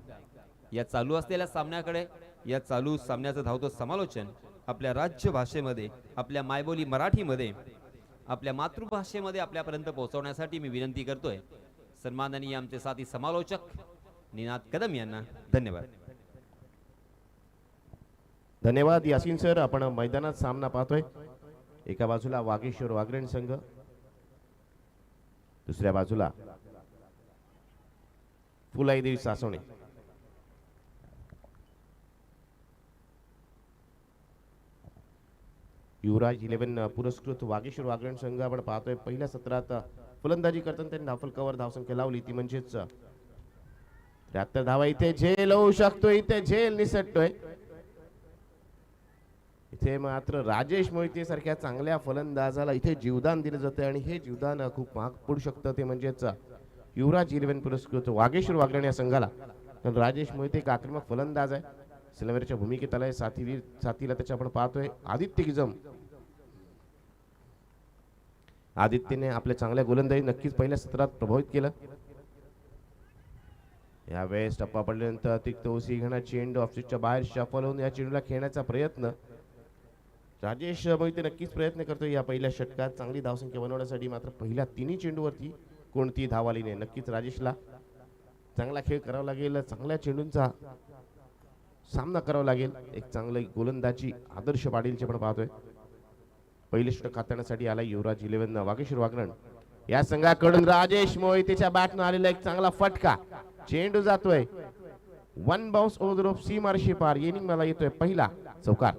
या चालू असलेल्या सामन्याकडे. या चालू सामन्याचं धावतो समालोचन आपल्या राज्य भाषेमध्ये, आपल्या मायबोली मराठीमध्ये, आपल्या मातृभाषेमध्ये आपल्यापर्यंत पोहोचवण्यासाठी मी विनंती करतोय सन्माननीय आमचे साथी समालोचक निनाद कदम यांना. धन्यवाद. धन्यवाद यासीन सर. आपण मैदानात सामना पाहतोय. एका बाजूला वागेश्वर वागरेण संघ, दुसऱ्या बाजूला फुलाईदेवी सासवणे. युवराज 11 पुरस्कृत वागेश्वर वागरेण संघ आपण पाहतोय. पहिल्या सत्रात फलंदाजी करताना त्यांनी धावफलकावर धावसंख्या लावली ती म्हणजेच 73 धावा. इथे झेल होऊ शकतो, इथे झेल निसटतोय. इथे मात्र राजेश मोहिते सारख्या चांगल्या फलंदाजाला इथे जीवदान दिलं जातं आणि हे जीवदान खूप महाग पडू शकतं. ते म्हणजेच युवराज 11 पुरस्कृत वागेश्वर वागरेण या संघाला. तर राजेश मोहिते एक आक्रमक फलंदाज आहे, सिल्वरच्या भूमिकेत आलाय. साथीला त्याच्या आपण पाहतोय आदित्य गिजम. आदित्यने आपल्या चांगल्या गोलंदाजी नक्कीच पहिल्या सत्रात प्रभावित केलं. यावेळेस टप्पा पडल्यानंतर अतिरिक्त ओसी घेणार चेंडू ऑफस्टिकच्या बाहेर शफल होऊन या चेंडूला खेळण्याचा प्रयत्न राजेश मोहिते नक्कीच प्रयत्न करतो या पहिल्या षटकात चांगली धावसंख्या बनवण्यासाठी. मात्र पहिल्या तिन्ही चेंडूवरती कोणती धाव आली नाही. नक्कीच राजेशला चांगला खेळ करावा लागेल, चांगल्या चेंडूंचा सामना करावा लागेल. एक चांगली गोलंदाजी आदर्श पाटीलचे पण पाहतोय. पहिले षटक हाताळण्यासाठी आला युवराज 11 वागेश्वर वागरेण या संघाकडून. राजेश मोहितेच्या बॅटनं आलेला एक चांगला फटका, चेंडू जातोय वन बाउन्स ओव्हर ऑफ सीमारेषे पार. इनिंग मला येतोय पहिला चौकार.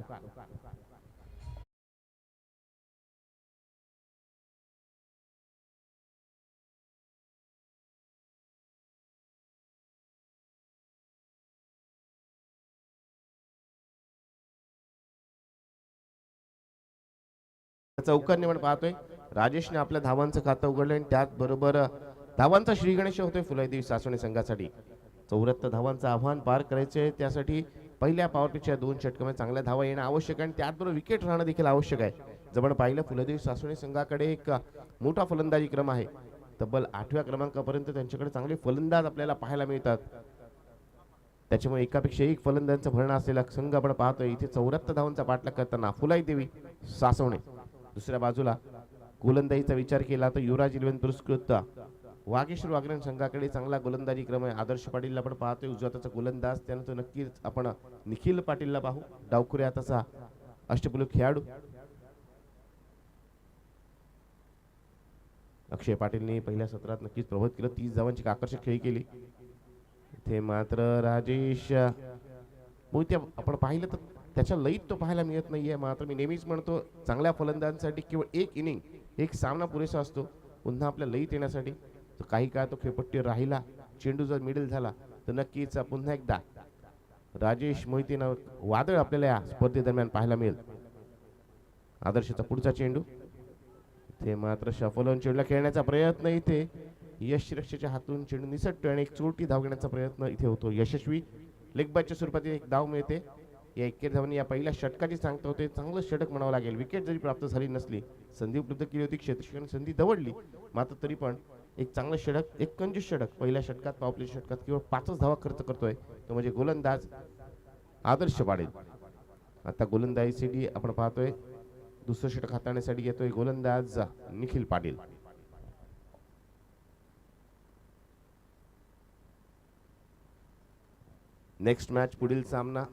चौकार आपण पाहतोय. राजेशने आपल्या धावांचं खातं उघडलं आणि त्याच बरोबर धावांचा श्री गणेश होतोय फुलाईदेवी सासवणे संघासाठी. 74 धावांचं आव्हान पार करायचे, त्यासाठी पहिल्या पॉवर पिचच्या 2 षटकामध्ये चांगल्या धावा येणं आवश्यक आहे आणि त्याचबरोबर विकेट राहणं देखील आवश्यक आहे. जर आपण पाहिलं फुलाईदेवी सासवणे संघाकडे एक मोठा फलंदाजी क्रम आहे. तब्बल 8व्या क्रमांकापर्यंत त्यांच्याकडे चांगले फलंदाज आपल्याला पाहायला मिळतात. त्याच्यामुळे एकापेक्षा एक फलंदाजांचा भरणा असलेला संघ आपण पाहतोय. इथे 74 धावांचा पाठलाग करताना फुलाई देवी सासवणे. दुसऱ्या बाजूला गोलंदाजीचा विचार केला तर युवराज इलेव्हन पुरस्कृत वागेश्वर वागरण संघाकडे चांगला गोलंदाजी क्रम आहे. आदर्श पाटीलला आपण पाहतोय उजव्या हाताचा गोलंदाज. त्यानंतर नक्कीच आपण निखिल पाटीलला पाहू, डावखुऱ्या हाताचा अष्टपैलू खेळाडू. अक्षय पाटीलने पहिल्या सत्रात नक्कीच प्रभावित केलं, 30 धावांची आकर्षक खेळी केली. इथे मात्र राजेश मोहिते आपण पाहिलं तर त्याच्या लईत तो पाहायला मिळत नाहीये. मात्र मी नेहमीच म्हणतो चांगल्या फलंदाजांसाठी केवळ एक इनिंग, एक सामना पुरेसा असतो पुन्हा आपल्या लईत येण्यासाठी. तर काही काळ तो खेळपट्टी राहिला, चेंडू जर मिडल झाला तर नक्कीच पुन्हा एकदा राजेश मोहितेनं वादळ आपल्याला या स्पर्धेदरम्यान पाहायला मिळेल. आदर्शचा पुढचा चेंडू इथे मात्र शफल होऊन चेंडूला खेळण्याचा प्रयत्न. इथे यश रक्षेच्या हातून चेंडू निसटतो आणि एक चोरटी धाव घेण्याचा प्रयत्न इथे होतो. यशस्वी लेगबाजच्या स्वरूपात एक धाव मिळते. या 21 धावांनी या पहिल्या षटकाची सांगता होते. चांगलं षटक म्हणावं लागेल. विकेट जरी प्राप्त झाली नसली, संधी उपलब्ध केली होती, क्षेत्ररक्षण संधी दवडली, मात्र तरी पण एक चांगलं षटक, एक कंजूस षटक पहिल्या षटकात, पावप्ले षटकात केवळ 5च धावा खर्च करतोय तो म्हणजे गोलंदाज आदर्श पाटील. आता गोलंदाजीसाठी आपण पाहतोय दुसरं षटक हाताळण्यासाठी येतोय गोलंदाज निखिल पाटील. नेक्स्ट मॅच पुढील सामना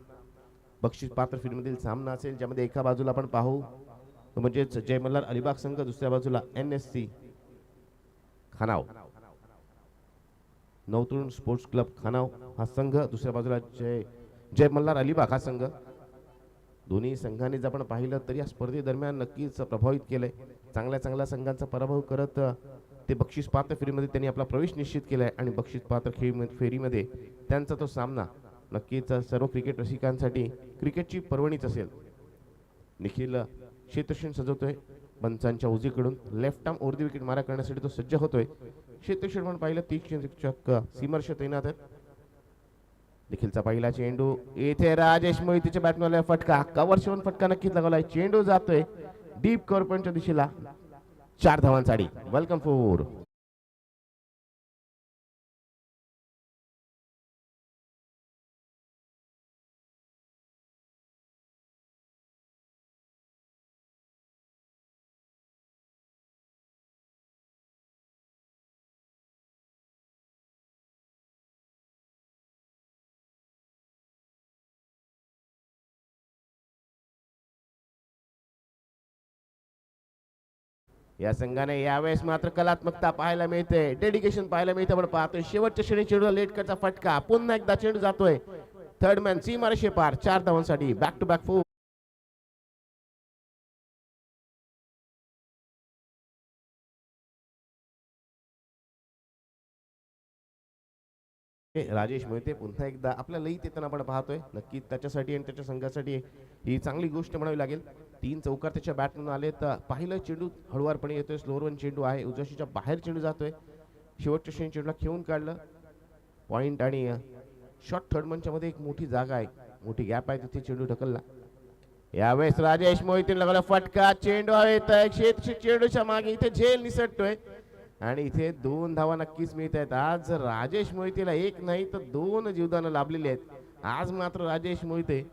बक्षीस पात्र फेरीमधील सामना असेल, ज्यामध्ये एका बाजूला आपण पाहू तो म्हणजेच जय मल्हार अलिबाग संघ, दुसऱ्या बाजूला NSC Khanav, Navtarun sports club खानाव हा संघ, दुसऱ्या बाजूला जय मल्हार अलिबाग हा संघ. दोन्ही संघांनी जर आपण पाहिलं तर या स्पर्धेदरम्यान नक्कीच प्रभावित केलंय. चांगल्या संघांचा पराभव करत ते बक्षीस पात्र फेरीमध्ये त्यांनी आपला प्रवेश निश्चित केलाय आणि बक्षीस पात्र फेरीमध्ये त्यांचा तो सामना नक्कीच सर्व क्रिकेट रसिकांसाठी क्रिकेटची पर्वणीच असेल. निखिल क्षेत्ररक्षण सजवतोय पंचांच्या उजवीकडून, left arm over the wicket मारा करण्यासाठी तो सज्ज होतोय. क्षेत्ररक्षण पण पाहिलं 30 क्षेत्ररक्षक सीमर्ष तैनात आहेत. निखिलचा पहिला चेंडू येथे राजेश मोहितेच्या बॅटमॅनला फटका, कव्हर शिवून फटका नक्कीच लागलाय. चेंडू जातोय डीप कव्हर पॉइंटच्या दिशेला, 4 धावांसाठी. Welcome four. या संघाने यावेळेस मात्र कलात्मकता पाहायला मिळते, डेडिकेशन पाहायला मिळते. आपण पाहतोय शेवटच्या श्रेणी चेंडूला लेट करता फटका, पुन्हा एकदा चेंडू जातोय थर्ड मॅन सीमारेषे पार, 4 धावांसाठी. Back to back four. Rajesh Mohite पुन्हा एकदा आपल्या लईत येताना आपण पाहतोय. नक्कीच त्याच्यासाठी आणि त्याच्या संघासाठी ही चांगली गोष्ट म्हणावी लागेल. 3 चौकार त्याच्या बॅटमधून आले तर पाहिलं चेंडू हळुवारपणे येतोय, स्लोअर वन चेंडू आहे, उजव्याशीच्या बाहेर चेंडू जातोय. शेवटच्या श्रेणी चेंडूला खेळून काढलं पॉइंट आणि शॉर्ट थर्ड मनच्या मध्ये एक मोठी जागा आहे, मोठी गॅप आहे, तिथे चेंडू ढकलला. यावेळेस राजेश मोहिते लागला फटका, चेंडू आहे चेंडूच्या मागे इथे झेल निसटतोय आणि इथे 2 धावा नक्कीच मिळत आहेत. आज राजेश मोहितेला एक नाही तर 2 जीवदानं लाभलेली आहेत. आज मात्र राजेश मोहिते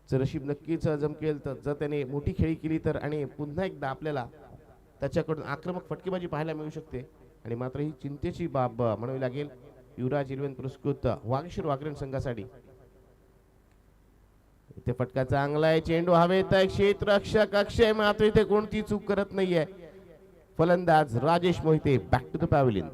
नशीब नक्कीच जमकेल तर जर त्याने मोठी खेळी केली तर, आणि पुन्हा एकदा आपल्याला त्याच्याकडून आक्रमक फटकेबाजी पाहायला मिळू शकते. आणि मात्र ही चिंतेची बाब म्हणावी लागेल युवराज इलेव्हन पुरस्कृत वागेश्वर वागरण संघासाठी. इथे फटका चांगला आहे, चेंडू हवेत आहे, क्षेत्ररक्षक अक्षय मात्र इथे कोणती चूक करत नाहीये. फलंदाज Rajesh Mohite back to the pavilion.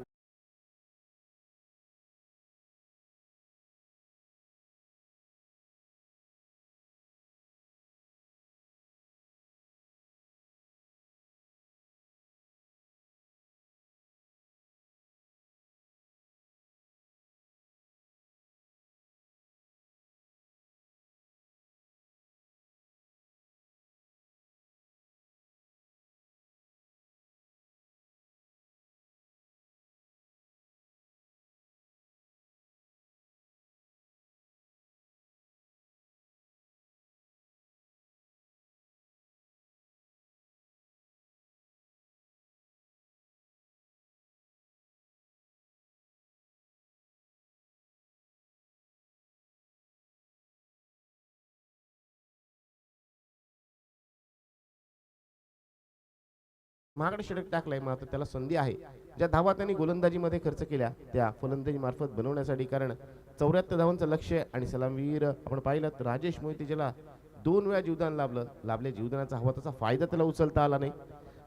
महागडे षटक टाकलंय, मात्र त्याला संधी आहे. ज्या धावा त्यांनी गोलंदाजीमध्ये खर्च केल्या त्या फलंदाजी मार्फत बनवण्यासाठी, कारण 74 धावांचं लक्ष्य आणि सलामीवीर आपण पाहिलं तर राजेश मोहिते, ज्याला 2 वेळा जीवदान लाभले जीवदानाचा हवा तसा फायदा त्याला उचलता आला नाही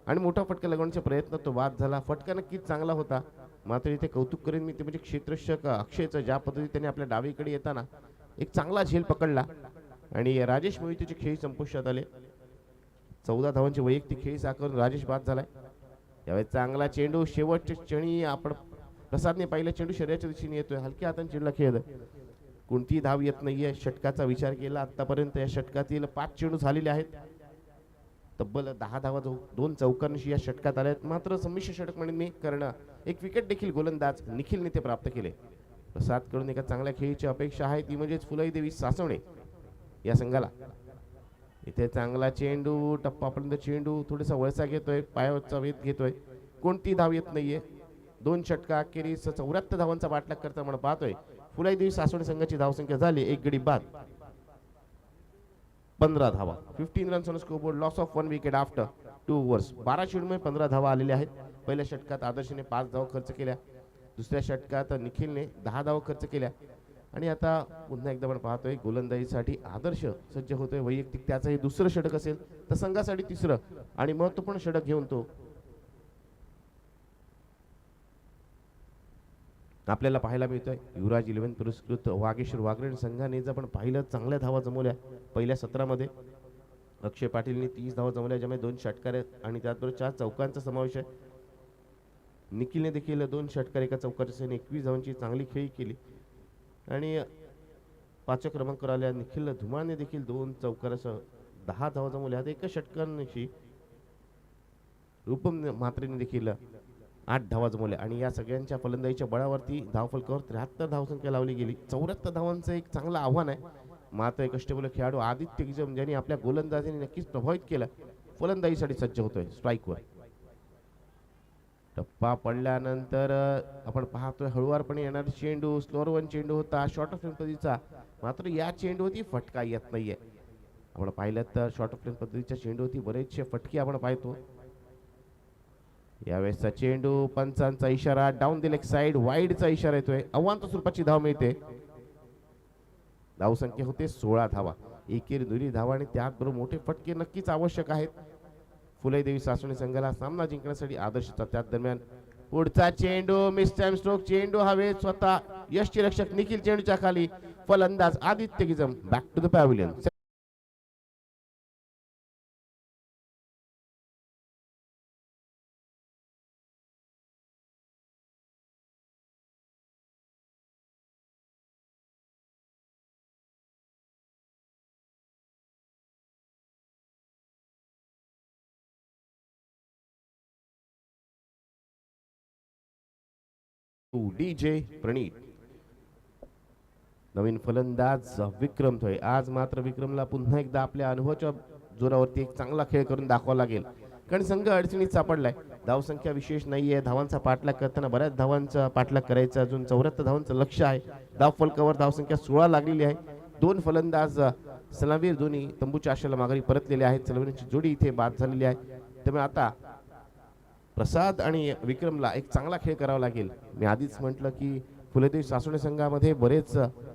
आणि मोठा फटका लगवण्याचे प्रयत्न तो बाद झाला. फटका नक्कीच चांगला होता, मात्र इथे कौतुक करेन मी ते म्हणजे क्षेत्ररक्षक अक्षयचं, ज्या पद्धतीने त्याने आपल्या डावीकडे येताना एक चांगला झेल पकडला आणि राजेश मोहितेचे खेळी संपुष्टात आले. 14 धावांची वैयक्तिक खेळी साकारून राजेश बाद झालाय. यावेळी चांगला चेंडू शेवटच्या क्षणी आपण प्रसादने पाहिलं, चेंडू शरीराच्या दिशेने येतोय, हलक्या हाताने चेंडूला खेळत, कोणतीही धाव येत नाहीये. षटकाचा विचार केला आतापर्यंत या षटकातील 5 चेंडू झालेले आहेत. तब्बल 10 धावा 2 चौकांशी या षटकात आल्या आहेत. मात्र संमिश्र षटक म्हणून मी करणं एक विकेट देखील गोलंदाज निखिलने ते प्राप्त केले. प्रसादकडून एका चांगल्या खेळीची अपेक्षा आहे, ती म्हणजेच फुलाई देवी सासवणे या संघाला. इथे चांगला चेंडू, टप्पापर्यंत चेंडू थोडासा वळसा घेतोय, पायावरचा वेध घेतोय, कोणती धाव येत नाहीये. 2 षटका अखेरीस 74 धावांचा पाठलाग करता म्हणून पाहतोय. फुलाई देवी सासवणे संघाची धावसंख्या झाली 1 गडी बाद 15 धावा. 15 runs on scoreboard, loss of 1 wicket after 2 overs. 12 चेंडूमध्ये 15 धावा आलेल्या आहेत. पहिल्या षटकात आदर्शने 5 धावा खर्च केल्या, दुसऱ्या षटकात निखिलने 10 धावा खर्च केल्या आणि आता पुन्हा एकदा आपण पाहतोय गोलंदाजीसाठी आदर्श सज्ज होतोय. वैयक्तिक त्याचं हे दुसरं षटक असेल तर संघासाठी तिसरं आणि महत्त्वपूर्ण षटक घेऊन तो आपल्याला पाहायला मिळतोय. युवराज 11 पुरस्कृत वागेश्वर वागरे संघाने जर आपण पाहिलं चांगल्या धावा जमवल्या पहिल्या सत्रामध्ये. अक्षय पाटीलने 30 धावा जमवल्या, ज्यामध्ये 2 षटकार आणि त्याचबरोबर 4 चौकांचा समावेश आहे. निखिलने देखील 2 षटकार एका चौकाच्या 21 धावांची चांगली खेळी केली आणि 5व्या क्रमांकावर आल्या निखिल धुमाळने देखील 2 चौकारासह 10 धावा जमवल्या. एका षटकांशी रूपम म्हात्रेने देखील 8 धावा जमवल्या आणि या सगळ्यांच्या फलंदाजीच्या बळावरती धावफलकावर 73 धावसंख्या लावली गेली. 74 धावांचं एक चांगलं आव्हान आहे. मात्र एक अष्टपैलू खेळाडू आदित्य गिजम, ज्यांनी आपल्या गोलंदाजीने नक्कीच प्रभावित केलं, फलंदाजीसाठी सज्ज होतोय स्ट्राईकवर. टप्पा पडल्यानंतर आपण पाहतोय हळुवारपणे येणारा चेंडू, स्लोअर 1 चेंडू होता शॉर्ट ऑफ लेन पद्धतीचा, मात्र या चेंडूवरती फटका येत नाहीये. आपण पाहिलं तर शॉर्ट ऑफ लेन पद्धतीच्या चेंडूवरती बरेचसे फटके आपण पाहतो. यावेळेसचा चेंडू, पंचांचा इशारा, डाऊन द लेग साइड, वाईडचा इशारा येतोय. अवांतर स्वरूपाची धाव मिळते. धावसंख्या होते 16 धावा. एकेरी दुरी धावा आणि त्याचबरोबर मोठे फटके नक्कीच आवश्यक आहेत फुलाई देवी सासवणे संघाला सामना जिंकण्यासाठी. आदर्शचा त्याच दरम्यान पुढचा चेंडू, मिस टाइम स्ट्रोक, चेंडू हवेत, स्वतः यष्टीरक्षक निखिल चेंडूच्या खाली, फलंदाज Aditya Gijam back to the pavilion. DJ Pranit. नवीन फलंदाज विक्रम थोय. आज मात्र विक्रमला पुन्हा एकदा आपल्या अनुभवाच्या जोरावरती एक चांगला खेळ करून दाखवावा लागेल, कारण संघ अडचणीत सापडलाय. धावसंख्या विशेष नाहीये, धावांचा पाठलाग करताना बऱ्याच धावांचा पाठलाग करायचा, अजून 74 धावांचं लक्ष आहे. धाव फलकावर धावसंख्या 16 लागलेली आहे. 2 फलंदाज सलामीर दोन्ही तंबूच्या आशेला माघारी परतलेले आहेत. सलामीरची जोडी इथे बाद झालेली आहे. त्यामुळे आता प्रसाद आणि विक्रमला एक चांगला खेळ करावा लागेल. मी आधीच म्हटलं की फुलेदेवी सासवणे संघामध्ये बरेच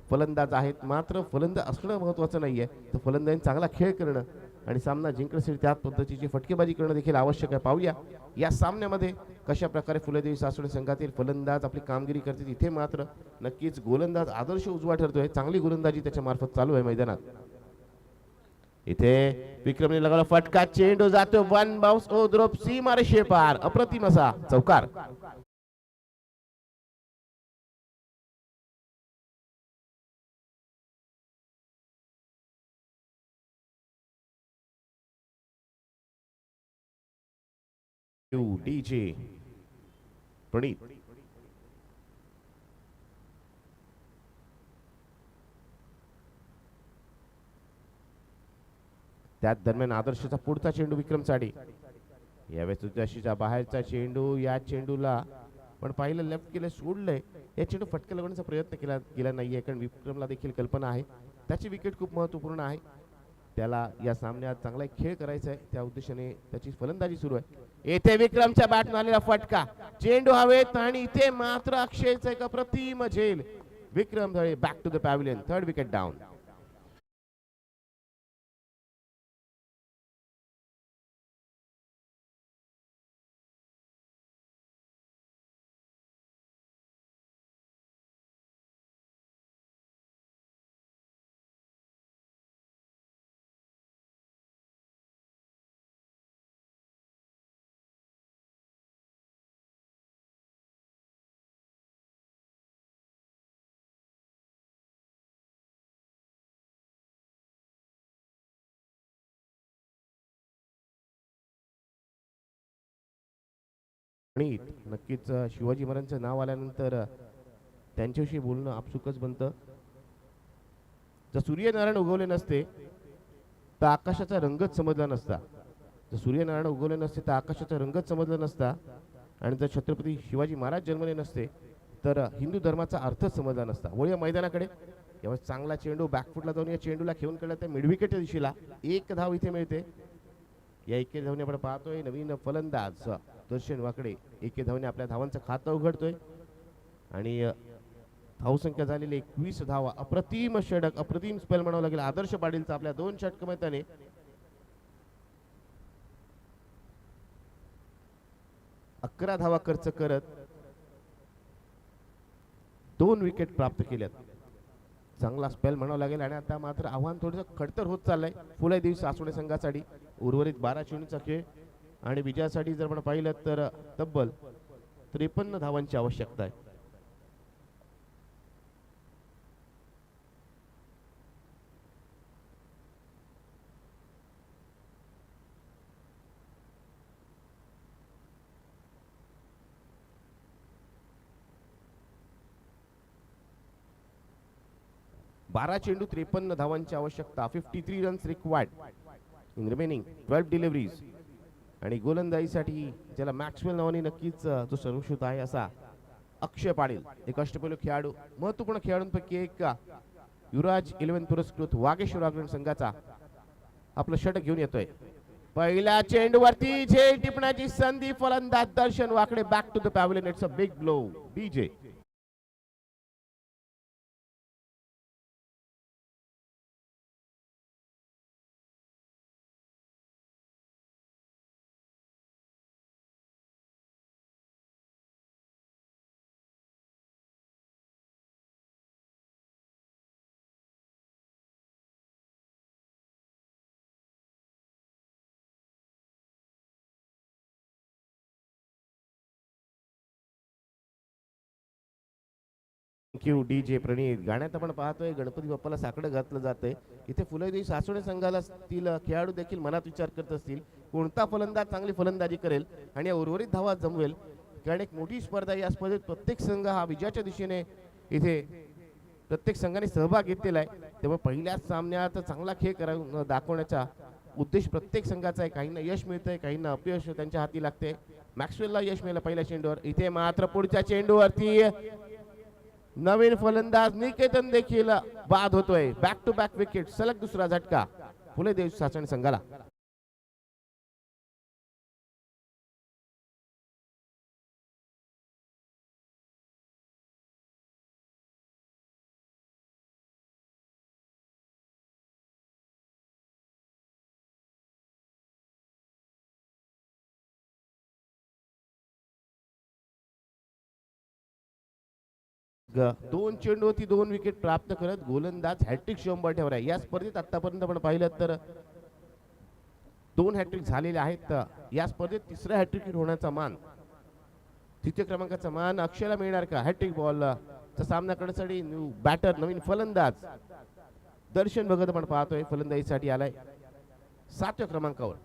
फलंदाज आहेत, मात्र फलंदाज असणं महत्त्वाचं नाहीये, तर फलंदाजी चांगला खेळ करणं आणि सामना जिंकण्यासाठी त्याच पद्धतीची फटकेबाजी करणं देखील आवश्यक आहे. पाहूया या सामन्यामध्ये कशा प्रकारे फुलेदेवी सासवणे संघातील फलंदाज आपली कामगिरी करतील. इथे मात्र नक्कीच गोलंदाज आदर्श उजवा ठरतोय. चांगली गोलंदाजी त्याच्या मार्फत चालू आहे मैदानात. इथे विक्रमने लगावला फटका, चेंडू जातो 1 बाउन्स, ओ द्रोप सी मारे शेपार, अप्रतिम असा चौकार. डीजे प्रणीत. त्याच दरम्यान आदर्शचा पुढचा चेंडू विक्रम साडी. यावेळेस उद्याशीच्या बाहेरचा चेंडू, या चेंडूला पण पाहिलं लेफ्ट केलं, सोडलंय. या चेंडू फटका लागण्याचा प्रयत्न केला गेला नाहीये, कारण विक्रमला देखील कल्पना आहे त्याची विकेट खूप महत्वपूर्ण आहे. त्याला या सामन्यात चांगला एक खेळ करायचा आहे, त्या उद्देशाने त्याची फलंदाजी सुरू आहे. येथे विक्रमच्या बॅटनं आलेला फटका, चेंडू हवेत आणि इथे मात्र अक्षयचं एक अप्रतिम झेल. Vikram Dhale back to the pavilion, 3rd wicket down. आणि नक्कीच शिवाजी महाराजांचं नाव आल्यानंतर त्यांच्याविषयी बोलणं आपसुकच बनतं. जर सूर्यनारायण उगवले नसते तर आकाशाचा रंगच समजला नसता. जर सूर्यनारायण उगवले नसते तर आकाशाचा रंगच समजला नसता. आणि जर छत्रपती शिवाजी महाराज जन्मले नसते तर हिंदू धर्माचा अर्थच समजला नसता. वळूया मैदानाकडे. यावेळेस चांगला चेंडू बॅकफुटला जाऊन या चेंडूला खेळून केला तर मिडविकेटच्या दिशेला एक धाव इथे मिळते. या एके धावने आपण पाहतोय नवीन फलंदाज दर्शन वाकडे एके धावने आपल्या धावांचं खातं उघडतोय आणि धावसंख्या झालेली 21 धावा. अप्रतिम षटक, अप्रतिम स्पेल म्हणावं लागेल आदर्श पाटीलचा. आपल्या 2 षटकामध्ये 11 धावा खर्च करत 2 विकेट प्राप्त केल्यात. चांगला स्पेल म्हणावं लागेल. आणि आता मात्र आव्हान थोडंसं खडतर होत चाललंय फुले देवी सासवडे संघासाठी. उर्वरित 12 चेंडूचा खेळ आणि विजयासाठी जर आपण पाहिलं तर तब्बल 53 धावांची आवश्यकता आहे. बारा चेंडू 53 धावांची आवश्यकता. 53 runs required in remaining 12 deliveries. आणि गोलंदाजीसाठी ज्याला मॅक्सवेल नावाने नक्कीच जो सर्वश्रुत आहे असा अक्षय पाटील, एक अष्टपैलू खेळाडू, महत्वपूर्ण खेळाडूंपैकी एक, युवराज 11 पुरस्कृत वागेश्वर अग्रणी संघाचा आपलं षटक घेऊन येतोय. पहिल्या चेंडूवरती झेल टिपण्याची संधी. फलंदाज Darshan Wakade back to the pavilion. It's a big blow. BJ thank you DJ Praneet. गाण्यात आपण पाहतोय गणपती बाप्पाला साकडं घातलं जातंय. इथे फुलेदेवी सासवडे संघाला खेळाडू देखील मनात विचार करत असतील कोणता फलंदाज चांगली फलंदाजी करेल आणि या उर्वरित धावा जमवेल. कारण एक मोठी स्पर्धा, या स्पर्धेत प्रत्येक संघ हा विजयाच्या दिशेने इथे प्रत्येक संघाने सहभाग घेतलेला आहे. तेव्हा पहिल्याच सामन्यात चांगला खेळ दाखवण्याचा उद्देश प्रत्येक संघाचा आहे. काहींना यश मिळतंय, काहींना अपयश त्यांच्या हाती लागते. मॅक्सवेलला यश मिळालं पहिल्या चेंडूवर. इथे मात्र पुढच्या चेंडूवरती नवीन फलंदाज निकेतन देखील बाद होतोय. बॅक टू बॅक विकेट, सलग दुसरा झटका फुले देवी सासवडे संघाला. दोन चेंडूवरती 2 विकेट प्राप्त करत गोलंदाज हॅट्रिक शंभर ठेवला. या स्पर्धेत आतापर्यंत आपण पाहिलं तर 2 हॅट्रिक झालेले आहेत. या स्पर्धेत तिसरा हॅट्रिक होण्याचा मान, 3य क्रमांकाचा मान अक्षयला मिळणार का? हॅट्रिक बॉल चा सामना करण्यासाठी बॅटर नवीन फलंदाज दर्शन भगत आपण पाहतोय फलंदाजीसाठी आलाय 7व्या क्रमांकावर.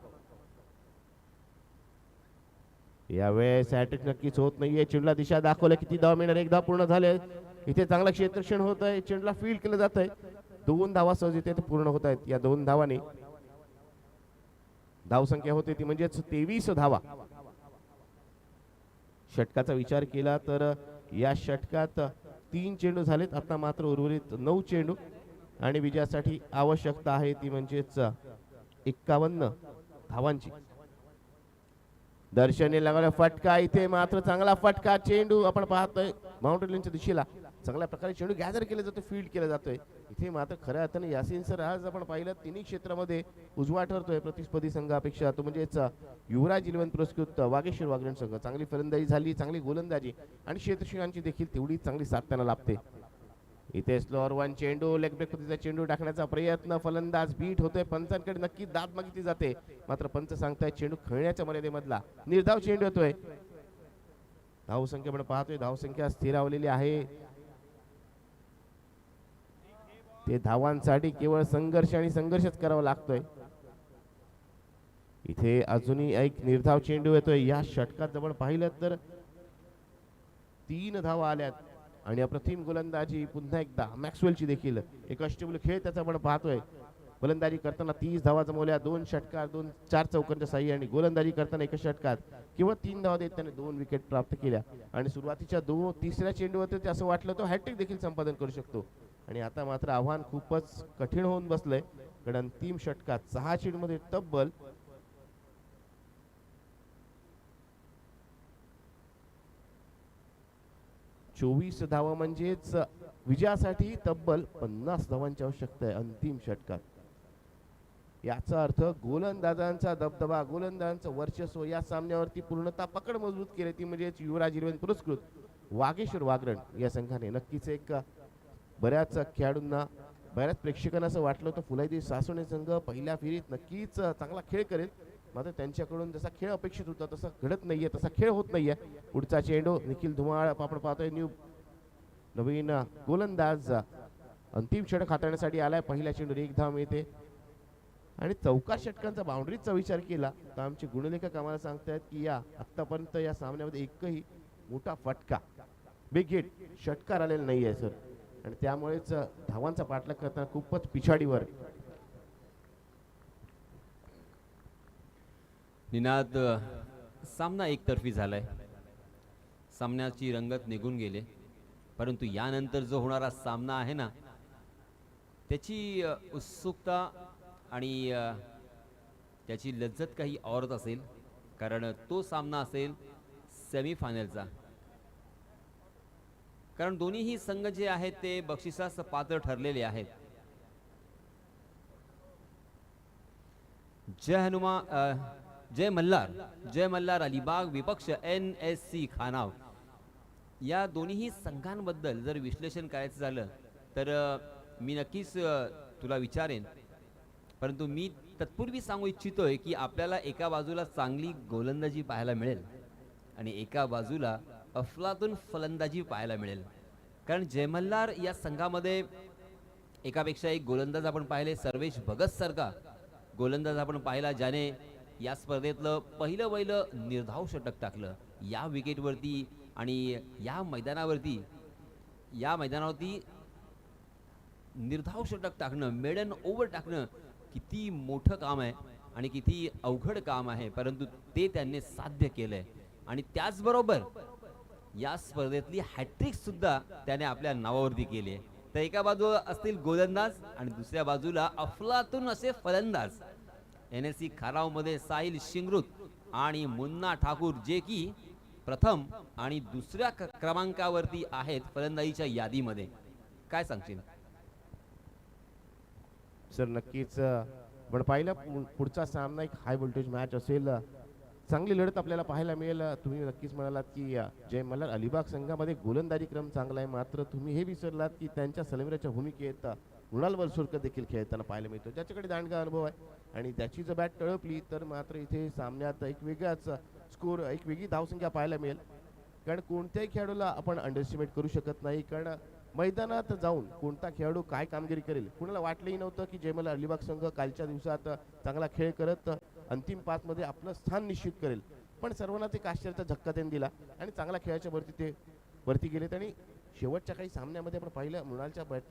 यावेळेस हॅट्रिक नक्कीच होत नाहीये. चेंडूला दिशा दाखवलं किती धाव मिळणार. 1 धाव पूर्ण झाले. इथे चांगला क्षेत्ररक्षण होत आहे. चेंडूला फील्ड केलं जात आहे. 2 धावा सहज इथे पूर्ण होत आहेत. या 2 धावाने धावसंख्या होते ती म्हणजेच 23 धावा. षटकाचा विचार केला तर या षटकात 3 चेंडू झालेत. आता मात्र उर्वरित 9 चेंडू आणि विजयासाठी आवश्यकता आहे ती म्हणजेच 51 धावांची. दर्शने लागला फटका, इथे मात्र चांगला फटका. चेंडू आपण पाहतोय बाउंड्री लाईनच्या दिशेला चांगल्या प्रकारे चेंडू गॅदर केला जातो, फील्ड केला जातोय. इथे मात्र खऱ्या अर्थाने यासिन सर आज आपण पाहिलं तिन्ही क्षेत्रामध्ये उजवा ठरतोय प्रतिस्पर्धी संघापेक्षा. तो म्हणजेच युवराज इलेव्हन पुरस्कृत वागेश्वर वागरण संघ. चांगली फलंदाजी झाली, चांगली गोलंदाजी आणि क्षेत्ररक्षकांची देखील तेवढी चांगली साथ त्यांना लाभते. इथे स्लोअर वन चेंडू, लेग ब्रेक पद्धतीचा चेंडू टाकण्याचा प्रयत्न, फलंदाज बीट होतोय. पंचांकडे नक्की दाद मागितली जाते, मात्र पंच सांगताय चेंडू खेळण्याच्या मर्यादेमधला निर्धाव चेंडू येतोय. धावसंख्या आपण पाहतोय, धावसंख्या स्थिरावलेली आहे. ते धावांसाठी केवळ संघर्ष आणि संघर्षच करावा लागतोय. इथे अजूनही एक निर्धाव चेंडू येतोय. या षटकात जवळ पाहिलं तर 3 धावा आल्यात आणि अप्रतिम गोलंदाजी पुन्हा एकदा मॅक्सवेलची देखील एक अष्टबुल खेळ त्याचा आपण पाहतोय. फलंदाजी करताना 30 धावा जमवल्या, 2 षटकार, 4 चौकांच्या साह्याने. आणि गोलंदाजी करताना एका षटकात केवळ 3 धावा देत त्याने 2 विकेट प्राप्त केल्या. आणि सुरुवातीच्या तिसऱ्या चेंडूवर असं वाटलं तो हॅट्रिक देखील संपादन करू शकतो. आणि आता मात्र आव्हान खूपच कठीण होऊन बसलंय, कारण अंतिम षटकात 6 चेंडूमध्ये तब्बल 24 धावा, म्हणजेच विजयासाठी तब्बल 50 धावांची आवश्यकता आहे अंतिम षटकात. याचा अर्थ गोलंदाजांचा दबदबा, गोलंदाजांचं वर्चस्व या सामन्यावरती पूर्णतः पकड मजबूत केली. ती म्हणजेच युवराज इलेव्हन पुरस्कृत वागेश्वर वागरण या संघाने. नक्कीच एक बऱ्याच खेळाडूंना, बऱ्याच प्रेक्षकांना असं वाटलं होतं फुलादी सासवणे संघ पहिल्या फेरीत नक्कीच चांगला खेळ करेल, मात्र त्यांच्याकडून जसा खेळ अपेक्षित होता तसा घडत नाहीये, तसा खेळ होत नाहीये. पुढचा चेंडू निखिल धुमाळ आपण पाहतोय, नवीन गोलंदाज अंतिम षटक हाताळण्यासाठी आलाय. पहिल्या चेंडूवर 1 धाव मिळते. आणि चौकार षटकांचा बाउंड्रीचा विचार केला तर आमचे गुणलेखक आम्हाला सांगतायत की या आतापर्यंत या सामन्यामध्ये एकही मोठा फटका, बिग हिट, षटकार आलेला नाहीये सर. आणि त्यामुळेच धावांचा पाठलाग करताना खूपच पिछाडीवर. निनाद, सामना एकतर्फी झालाय, सामन्याची रंगत निघून गेले, परंतु यानंतर जो होणारा सामना आहे ना त्याची उत्सुकता आणि त्याची लज्जत काही औरच असेल, कारण तो सामना असेल सेमीफायनलचा. कारण दोन्हीही संघ जे आहेत ते बक्षिसास पात्र ठरलेले आहेत. जय मल्हार अलिबाग विपक्ष NSC खानाव. या दोन्हीही संघांबद्दल जर विश्लेषण करायचं झालं तर मी नक्कीच तुला विचारेन, परंतु मी तत्पूर्वी सांगू इच्छितोय की आपल्याला एका बाजूला चांगली गोलंदाजी पाहायला मिळेल आणि एका बाजूला अफलातून फलंदाजी पाहायला मिळेल. कारण जय मल्हार या संघामध्ये एकापेक्षा एक गोलंदाज आपण पाहिले. सर्वेश भगत सारखा गोलंदाज आपण पाहिला, ज्याने या स्पर्धेतलं पहिलं निर्धाव षटक टाकलं. या विकेटवरती आणि या मैदानावरती निर्धाव षटक टाकणं, मेडन ओव्हर टाकणं किती मोठं काम आहे आणि किती अवघड काम आहे, परंतु ते त्यांनी साध्य केलंय. आणि त्याचबरोबर या स्पर्धेतली हॅट्रिक सुद्धा त्याने आपल्या नावावरती केली आहे. तर एका बाजूला असतील गोलंदाज आणि दुसऱ्या बाजूला अफलातून असे फलंदाज. NSC खानाव मध्ये साहिल शिंगरुत आणि मुन्ना ठाकूर, जे की प्रथम आणि दुसऱ्या क्रमांकावरती आहेत फलंदाजीच्या यादीमध्ये. काय सांगशील सर? नक्कीच पण पाहिलं पुढचा सामना एक हाय व्होल्टेज मॅच असेल, चांगली लढत आपल्याला पाहायला मिळेल. तुम्ही नक्कीच म्हणालात की जय मल्हार अलिबाग संघामध्ये गोलंदाजी क्रम चांगला आहे, मात्र तुम्ही हे विसरलात की त्यांच्या सलमीराच्या भूमिकेत मृणाल वलसुरकर देखील खेळताना पाहायला मिळतो, ज्याच्याकडे दांडगा अनुभव आहे. आणि त्याची जर बॅट टळपली तर मात्र इथे सामन्यात एक वेगळाच स्कोर, एक वेगळी धावसंख्या पाहायला मिळेल. कारण कोणत्याही खेळाडूला आपण अंडरस्टिमेट करू शकत नाही, कारण मैदानात जाऊन कोणता खेळाडू काय कामगिरी करेल कुणाला वाटलंही नव्हतं की जय मल्हार अलिबाग संघ कालच्या दिवसात चांगला खेळ करत अंतिम 5 मध्ये आपलं स्थान निश्चित करेल. पण सर्वांनाच एक आश्चर्याचा झटका त्यांनी दिला आणि चांगला खेळाच्या वरती ते वरती गेलेत. आणि शेवटच्या काही सामन्यामध्ये आपण पाहिलं मृणालच्या बॅट